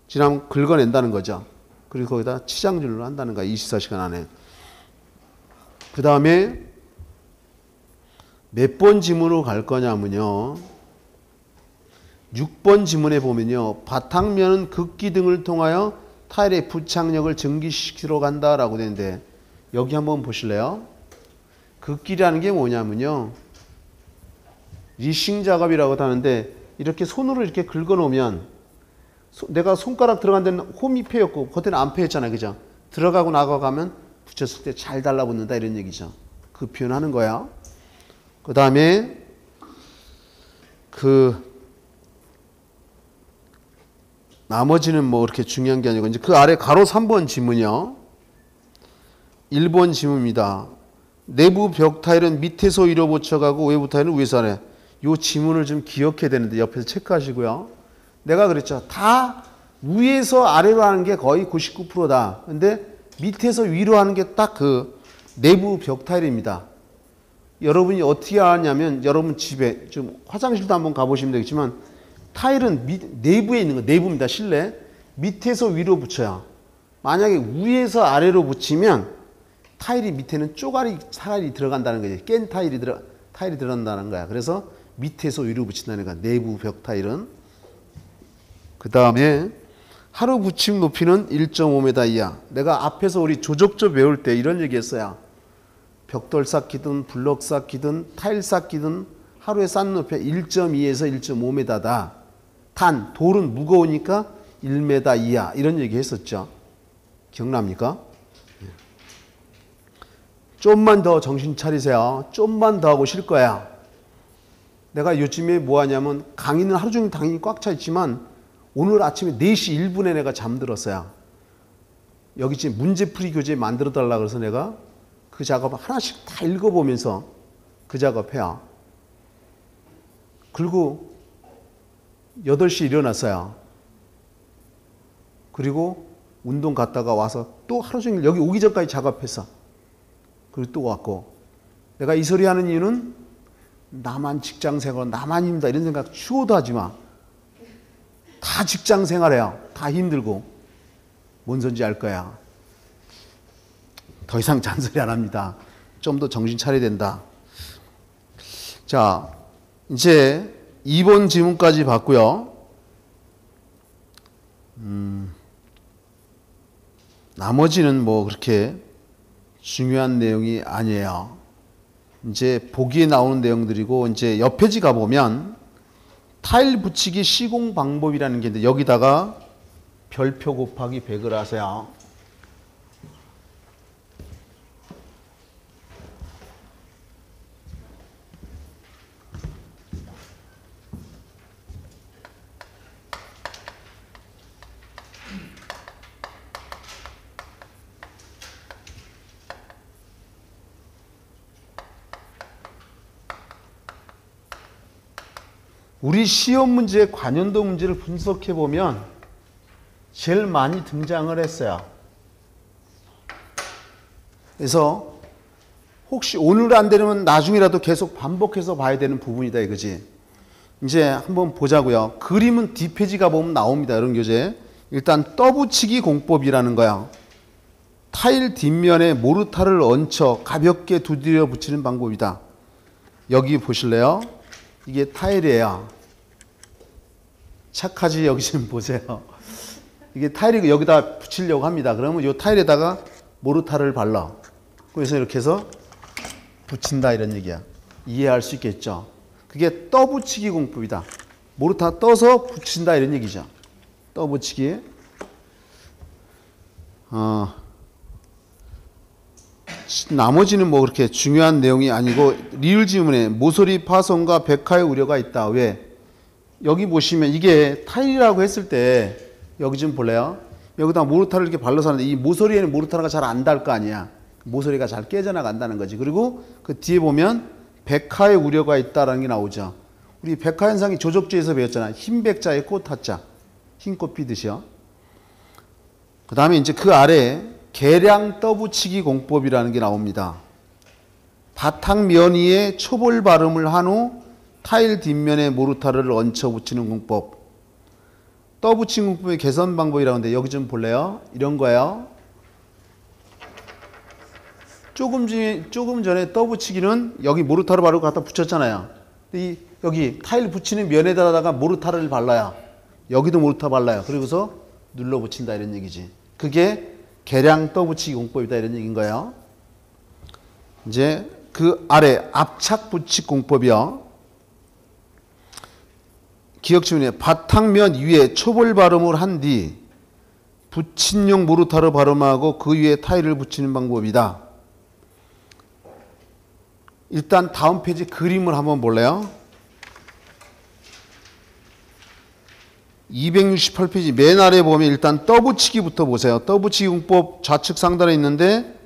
지나면 긁어낸다는 거죠. 그리고 거기다 치장줄을 한다는 거야. 24시간 안에. 그 다음에 몇 번 지문으로 갈 거냐면요. 6번 지문에 보면요. 바탕면은 극기 등을 통하여 타일의 부착력을 증기시키러 간다라고 되는데 여기 한번 보실래요? 극기라는 게 뭐냐면요. 리싱 작업이라고 하는데 이렇게 손으로 이렇게 긁어 놓으면 내가 손가락 들어간 데는 홈이 패였고 겉에는 안 패였잖아요. 그죠? 들어가고 나가가면 붙였을 때 잘 달라붙는다 이런 얘기죠. 그 표현하는 거야. 그 다음에 나머지는 뭐 그렇게 중요한 게 아니고 이제 그 아래 가로 3번 지문이요. 1번 지문입니다. 내부 벽 타일은 밑에서 위로 붙여가고 외부 타일은 위에서 아래. 요 지문을 좀 기억해야 되는데 옆에서 체크하시고요. 내가 그랬죠. 다 위에서 아래로 하는 게 거의 99%다. 근데 밑에서 위로 하는 게 딱 그 내부 벽 타일입니다. 여러분이 어떻게 하냐면 여러분 집에 좀 화장실도 한번 가보시면 되겠지만 타일은 내부에 있는 거 내부입니다. 실내. 밑에서 위로 붙여요. 만약에 위에서 아래로 붙이면 타일이 밑에는 쪼가리 사갈이 들어간다는 거지. 깬 타일이 들어간다는 거야. 그래서 밑에서 위로 붙인다는 거야. 내부 벽 타일은. 그 다음에 하루 붙임 높이는 1.5m 이하. 내가 앞에서 우리 조적조 배울 때 이런 얘기 했어요. 벽돌 쌓기든 블럭 쌓기든 타일 쌓기든 하루에 쌓는 높이가 1.2에서 1.5m다. 단 돌은 무거우니까 1m 이하 이런 얘기 했었죠. 기억납니까? 좀만 더 정신 차리세요. 좀만 더 하고 쉴 거야. 내가 요즘에 뭐 하냐면 강의는 하루 종일 당연히 꽉 차 있지만 오늘 아침에 4시 1분에 내가 잠들었어요. 여기 지금 문제풀이 교재 만들어 달라 그래서 내가 그 작업 하나씩 다 읽어보면서 그 작업해요. 그리고 8시에 일어났어요. 그리고 운동 갔다가 와서 또 하루 종일 여기 오기 전까지 작업했어. 그리고 또 왔고. 내가 이 소리 하는 이유는 나만 직장 생활, 나만 힘들다 이런 생각 추호도 하지 마. 다 직장 생활해요. 다 힘들고. 뭔 소리인지 알 거야. 더 이상 잔소리 안 합니다. 좀 더 정신 차려야 된다. 자, 이제 2번 질문까지 봤고요. 나머지는 뭐 그렇게 중요한 내용이 아니에요. 이제 보기에 나오는 내용들이고, 이제 옆 페이지 가보면 타일 붙이기 시공 방법이라는 게 있는데, 여기다가 별표 곱하기 100을 하세요. 우리 시험 문제의 관연도 문제를 분석해 보면 제일 많이 등장을 했어요. 그래서 혹시 오늘 안 되면 나중이라도 계속 반복해서 봐야 되는 부분이다 이거지. 이제 한번 보자고요. 그림은 뒷페이지 가보면 나옵니다. 이런 교재. 일단 떠붙이기 공법이라는 거야. 타일 뒷면에 모르타를 얹혀 가볍게 두드려 붙이는 방법이다. 여기 보실래요? 이게 타일이에요. 착하지? 여기 좀 보세요. 이게 타일이 여기다 붙이려고 합니다. 그러면 이 타일에다가 모르타를 발라. 그래서 이렇게 해서 붙인다 이런 얘기야. 이해할 수 있겠죠? 그게 떠붙이기 공법이다. 모르타 떠서 붙인다 이런 얘기죠. 떠붙이기. 나머지는 뭐 그렇게 중요한 내용이 아니고, 리을 지문에 모서리 파손과 백화의 우려가 있다. 왜? 여기 보시면 이게 타일이라고 했을 때 여기 좀 볼래요? 여기다 모르타를 이렇게 발라서 하는데 이 모서리에는 모르타가 잘 안 닿을 거 아니야. 모서리가 잘 깨져나간다는 거지. 그리고 그 뒤에 보면 백화의 우려가 있다라는 게 나오죠. 우리 백화 현상이 조적주에서 배웠잖아. 흰 백자에 꽃 하자. 흰꽃 피듯이요. 그 다음에 이제 그 아래 계량 떠붙이기 공법이라는 게 나옵니다. 바탕면 위에 초볼 발음을 한 후 타일 뒷면에 모르타르를 얹혀 붙이는 공법. 떠붙이는 공법의 개선 방법이라고 하는데 여기 좀 볼래요? 이런 거예요. 조금 전에 떠붙이기는 여기 모르타르 바르고 갖다 붙였잖아요. 여기 타일 붙이는 면에다가 모르타르를 발라요. 여기도 모르타 발라요. 그리고서 눌러 붙인다 이런 얘기지. 그게 계량 떠붙이기 공법이다 이런 얘기인 거예요. 이제 그 아래 압착 붙이기 공법이요. 기억지문에 바탕면 위에 초볼 발음을 한 뒤 붙임용 모르타르 발음하고 그 위에 타일을 붙이는 방법이다. 일단 다음 페이지 그림을 한번 볼래요? 268페이지 맨 아래 보면 일단 떠붙이기부터 보세요. 떠붙이기 공법 좌측 상단에 있는데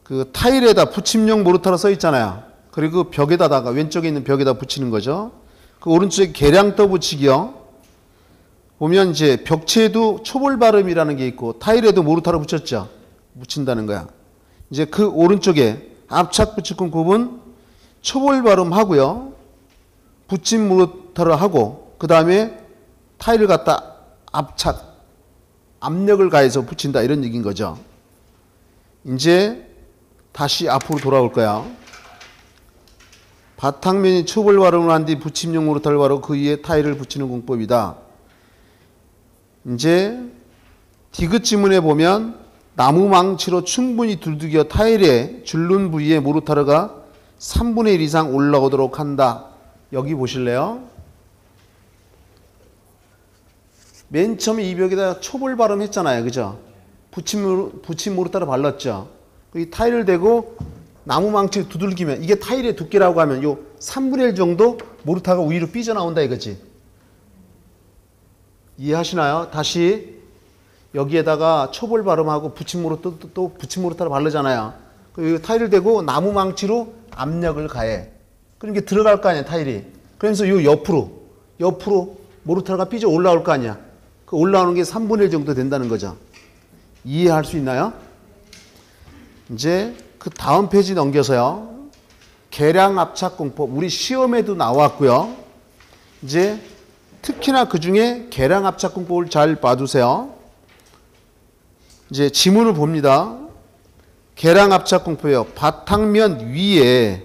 그 타일에다 붙임용 모르타르 써 있잖아요. 그리고 벽에다가 왼쪽에 있는 벽에다 붙이는 거죠. 그 오른쪽에 계량 떠붙이기요. 보면 이제 벽체에도 초볼 발음이라는 게 있고 타일에도 모르타르 붙였죠. 붙인다는 거야. 이제 그 오른쪽에 압착 붙이기 공법은 초볼 발음 하고요. 붙임 모르타르 하고 그 다음에 타일을 갖다 압력을 가해서 붙인다 이런 얘기인 거죠. 이제 다시 앞으로 돌아올 거야. 바탕면이 초볼 발음을 한 뒤 붙임용 모르타르를 바르고 그 위에 타일을 붙이는 공법이다. 이제 디귿 지문에 보면 나무 망치로 충분히 두들겨 타일에 줄눈 부위에 모르타르가 3분의 1 이상 올라오도록 한다. 여기 보실래요? 맨 처음에 이 벽에다 초볼 발음했잖아요. 그죠? 붙임 모르타르 발랐죠. 이 타일을 대고 나무 망치를 두들기면 이게 타일의 두께라고 하면 요 3분의 1 정도 모르타르가 위로 삐져나온다 이거지. 이해하시나요? 다시 여기에다가 초벌 발음하고 붙임모로 또 붙임모르타르 바르잖아요. 그리고 타일을 대고 나무 망치로 압력을 가해. 그럼 이게 들어갈 거 아니야, 타일이. 그러면서 요 옆으로 모르타르가 삐져 올라올 거 아니야. 그 올라오는 게 3분의 1 정도 된다는 거죠. 이해할 수 있나요? 이제 그 다음 페이지 넘겨서요. 계량 압착 공법. 우리 시험에도 나왔고요. 이제 특히나 그 중에 계량 압착 공법을 잘 봐두세요. 이제 지문을 봅니다. 계량 압착 공법이요. 바탕면 위에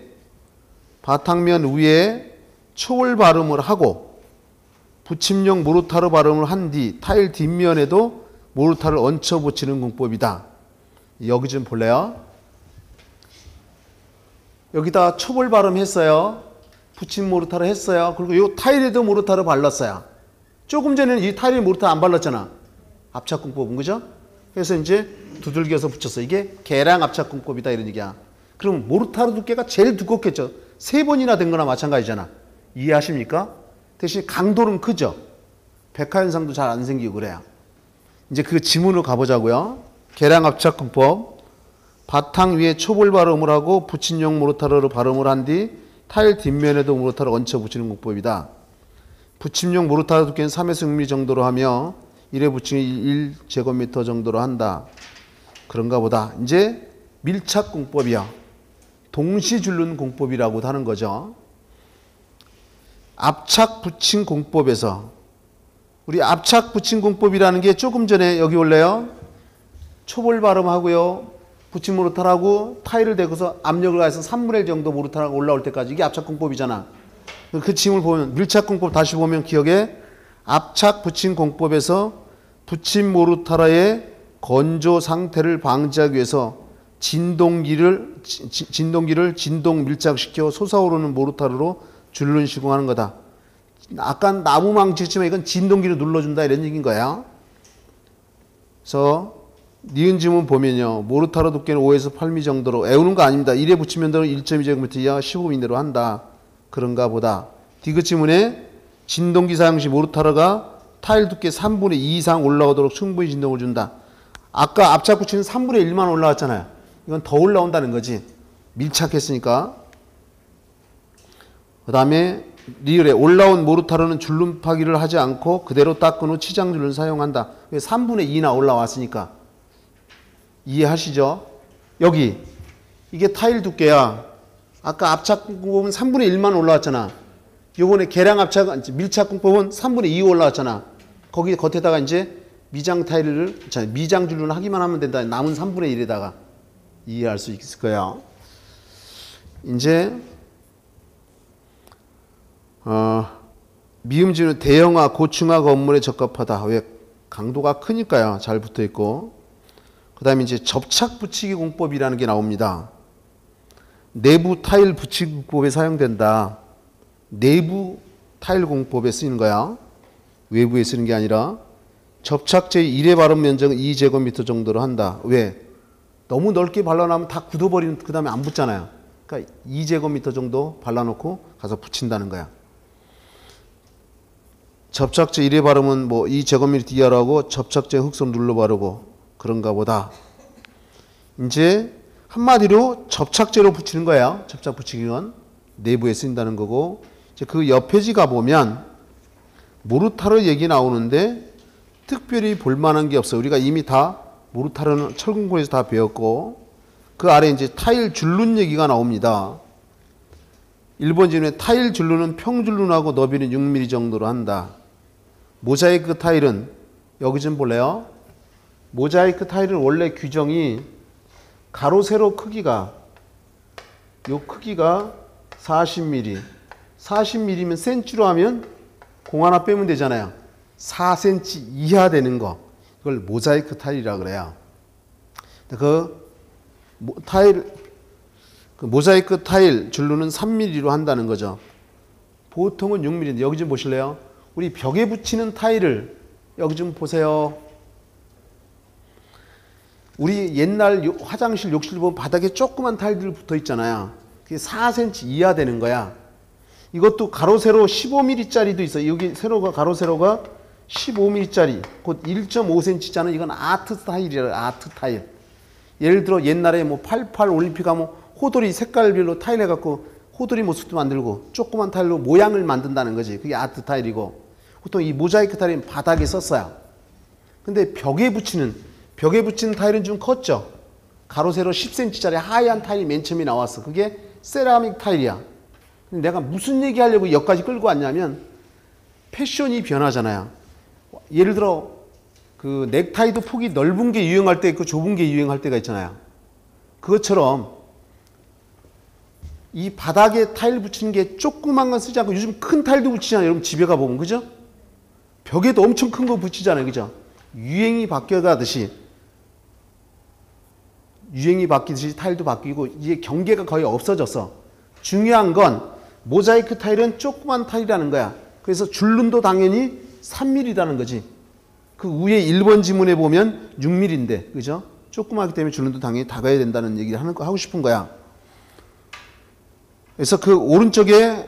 초월 발음을 하고 붙임용 모르타르 발음을 한 뒤 타일 뒷면에도 모르타르를 얹혀 붙이는 공법이다. 여기 좀 볼래요? 여기다 초벌 발음했어요. 붙임 모르타르 했어요. 그리고 이 타일에도 모르타르 발랐어요. 조금 전에는 이 타일에 모르타르 안 발랐잖아. 압착공법은, 그죠? 그래서 이제 두들겨서 붙였어. 이게 계량 압착공법이다 이런 얘기야. 그럼 모르타르 두께가 제일 두껍겠죠. 3번이나 된 거나 마찬가지잖아. 이해하십니까? 대신 강도는 크죠. 백화현상도 잘 안 생기고 그래요. 이제 그 지문으로 가보자고요. 계량 압착공법. 바탕 위에 초벌 발음을 하고 붙임용 모르타르로 발음을 한 뒤 타일 뒷면에도 모르타르를 얹혀 붙이는 공법이다. 붙임용 모르타르 두께는 3에서 6mm 정도로 하며 1회 붙임이 1제곱미터 정도로 한다. 그런가 보다. 이제 밀착 공법이야. 동시 줄눈 공법이라고 하는 거죠. 압착 붙임 공법에서 우리 압착 붙임 공법이라는 게 조금 전에 여기 올래요. 초벌 발음하고요. 붙임 모르타르하고 타일을 대고서 압력을 가해서 3분의 1 정도 모르타르가 올라올 때까지 이게 압착 공법이잖아. 그 지문을 보면 밀착 공법 다시 보면 기억에 압착 붙임 공법에서 붙임 모르타르의 건조 상태를 방지하기 위해서 진동기를 진동 밀착시켜 솟아오르는 모르타르로 줄눈 시공하는 거다. 아까 나무 망치지만 이건 진동기를 눌러준다 이런 얘기인 거야. 그래서 니은 지문 보면요. 모르타르 두께는 5에서 8mm 정도로 애우는 거 아닙니다. 1에 붙이면 1.2제곱미터 이하 15mm 내로 한다. 그런가 보다. 디귿 지문에 진동기 사용 시 모르타르가 타일 두께 3분의 2 이상 올라오도록 충분히 진동을 준다. 아까 압착 붙이는 3분의 1만 올라왔잖아요. 이건 더 올라온다는 거지. 밀착했으니까. 그 다음에 리을에 올라온 모르타르는 줄눈 파기를 하지 않고 그대로 닦은 후 치장 줄눈 사용한다. 3분의 2나 올라왔으니까. 이해하시죠? 여기 이게 타일 두께야. 아까 압착 공법은 3분의 1만 올라왔잖아. 요번에 계량 압착 밀착 공법은 3분의 2 올라왔잖아. 거기 겉에다가 이제 미장 타일을 미장 줄눈 하기만 하면 된다. 남은 3분의 1에다가 이해할 수 있을 거예요. 이제 미음지는 대형화 고층화 건물에 적합하다. 왜? 강도가 크니까요. 잘 붙어 있고. 그 다음에 이제 접착 붙이기 공법이라는 게 나옵니다. 내부 타일 붙이기 공법에 사용된다. 내부 타일 공법에 쓰이는 거야. 외부에 쓰는 게 아니라 접착제의 1회 발음 면적은 2제곱미터 정도로 한다. 왜? 너무 넓게 발라놓으면 다 굳어버리면 그 다음에 안 붙잖아요. 그러니까 2제곱미터 정도 발라놓고 가서 붙인다는 거야. 접착제 1회 발음은 뭐 2제곱미터 이하라고 접착제 흑선 눌러 바르고 그런가 보다. 이제 한마디로 접착제로 붙이는 거예요. 접착 붙이기는 내부에 쓰인다는 거고. 이제 그 옆 페이지 가보면 모르타르 얘기 나오는데 특별히 볼만한 게 없어. 우리가 이미 다 모르타르는 철공부에서 다 배웠고 그 아래 이제 타일 줄눈 얘기가 나옵니다. 1번 지문에 타일 줄눈은 평줄눈하고 너비는 6mm 정도로 한다. 모자이크 타일은 여기 좀 볼래요? 모자이크 타일은 원래 규정이 가로 세로 크기가 요 크기가 40mm 40mm면 센치로 하면 공 하나 빼면 되잖아요. 4cm 이하 되는 거 이걸 모자이크 타일이라 그래요. 그 모자이크 타일 줄눈은 3mm로 한다는 거죠. 보통은 6mm인데 여기 좀 보실래요? 우리 벽에 붙이는 타일을 여기 좀 보세요. 우리 옛날 화장실 욕실 보면 바닥에 조그만 타일들 붙어 있잖아요. 그게 4cm 이하 되는 거야. 이것도 가로 세로 15mm 짜리도 있어요. 여기 세로가 가로 세로가 15mm짜리 곧 1.5cm짜리 이건 아트 타일이라 아트 타일. 예를 들어 옛날에 뭐 88 올림픽 하면 호돌이 색깔별로 타일 해갖고 호돌이 모습도 만들고 조그만 타일로 모양을 만든다는 거지. 그게 아트 타일이고 보통 이 모자이크 타일은 바닥에 썼어요. 근데 벽에 붙이는 타일은 좀 컸죠. 가로 세로 10cm짜리 하얀 타일이 맨 처음에 나왔어. 그게 세라믹 타일이야. 내가 무슨 얘기하려고 여기까지 끌고 왔냐면 패션이 변하잖아요. 예를 들어 그 넥타이도 폭이 넓은 게 유행할 때 있고 좁은 게 유행할 때가 있잖아요. 그것처럼 이 바닥에 타일 붙이는 게 조그만 건 쓰지 않고 요즘 큰 타일도 붙이잖아요. 여러분 집에 가보면 그죠? 벽에도 엄청 큰 거 붙이잖아요. 그죠? 유행이 바뀌어가듯이 타일도 바뀌고 이게 경계가 거의 없어졌어. 중요한 건 모자이크 타일은 조그만 타일이라는 거야. 그래서 줄눈도 당연히 3mm라는 거지. 그 위에 1번 지문에 보면 6mm인데, 그죠? 조그맣기 때문에 줄눈도 당연히 작아야 된다는 얘기를 하고 싶은 거야. 그래서 그 오른쪽에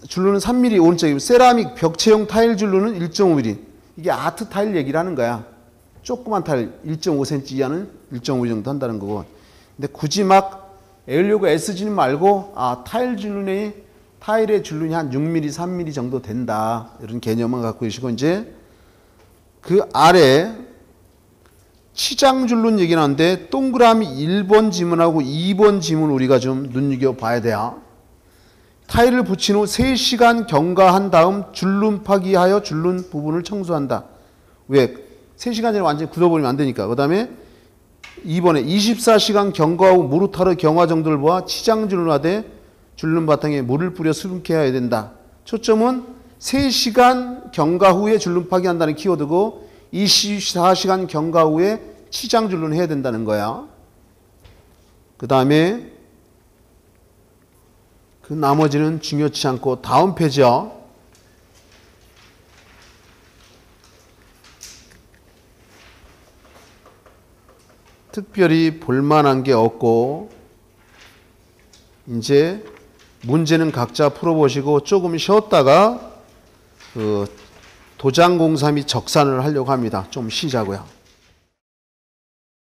줄눈은 3mm, 오른쪽에 세라믹 벽체형 타일 줄눈은 1.5mm. 이게 아트 타일 얘기를 하는 거야. 조그만 타일 1.5cm 이하는 1.5mm 정도 한다는 거고. 근데 굳이 막 애우려고 애쓰지는 말고 타일의 줄눈이 한 6mm, 3mm 정도 된다. 이런 개념을 갖고 계시고 이제 그 아래 치장 줄눈 얘기 나오는데 동그라미 1번 지문하고 2번 지문 우리가 좀 눈여겨봐야 돼요. 타일을 붙인 후 3시간 경과한 다음 줄눈 파기하여 줄눈 부분을 청소한다. 왜? 3시간 전에 완전히 굳어버리면 안 되니까. 그 다음에 2번에 24시간 경과 후 무르타르 경화 정도를 보아 치장 줄눈하되 줄눈 바탕에 물을 뿌려 수분케 해야 된다. 초점은 3시간 경과 후에 줄눈 파기한다는 키워드고 24시간 경과 후에 치장 줄눈 해야 된다는 거야. 그 다음에 그 나머지는 중요치 않고 다음 페이지요. 특별히 볼만한 게 없고 이제 문제는 각자 풀어보시고 조금 쉬었다가 그 도장 공사 및 적산을 하려고 합니다. 좀 쉬자고요.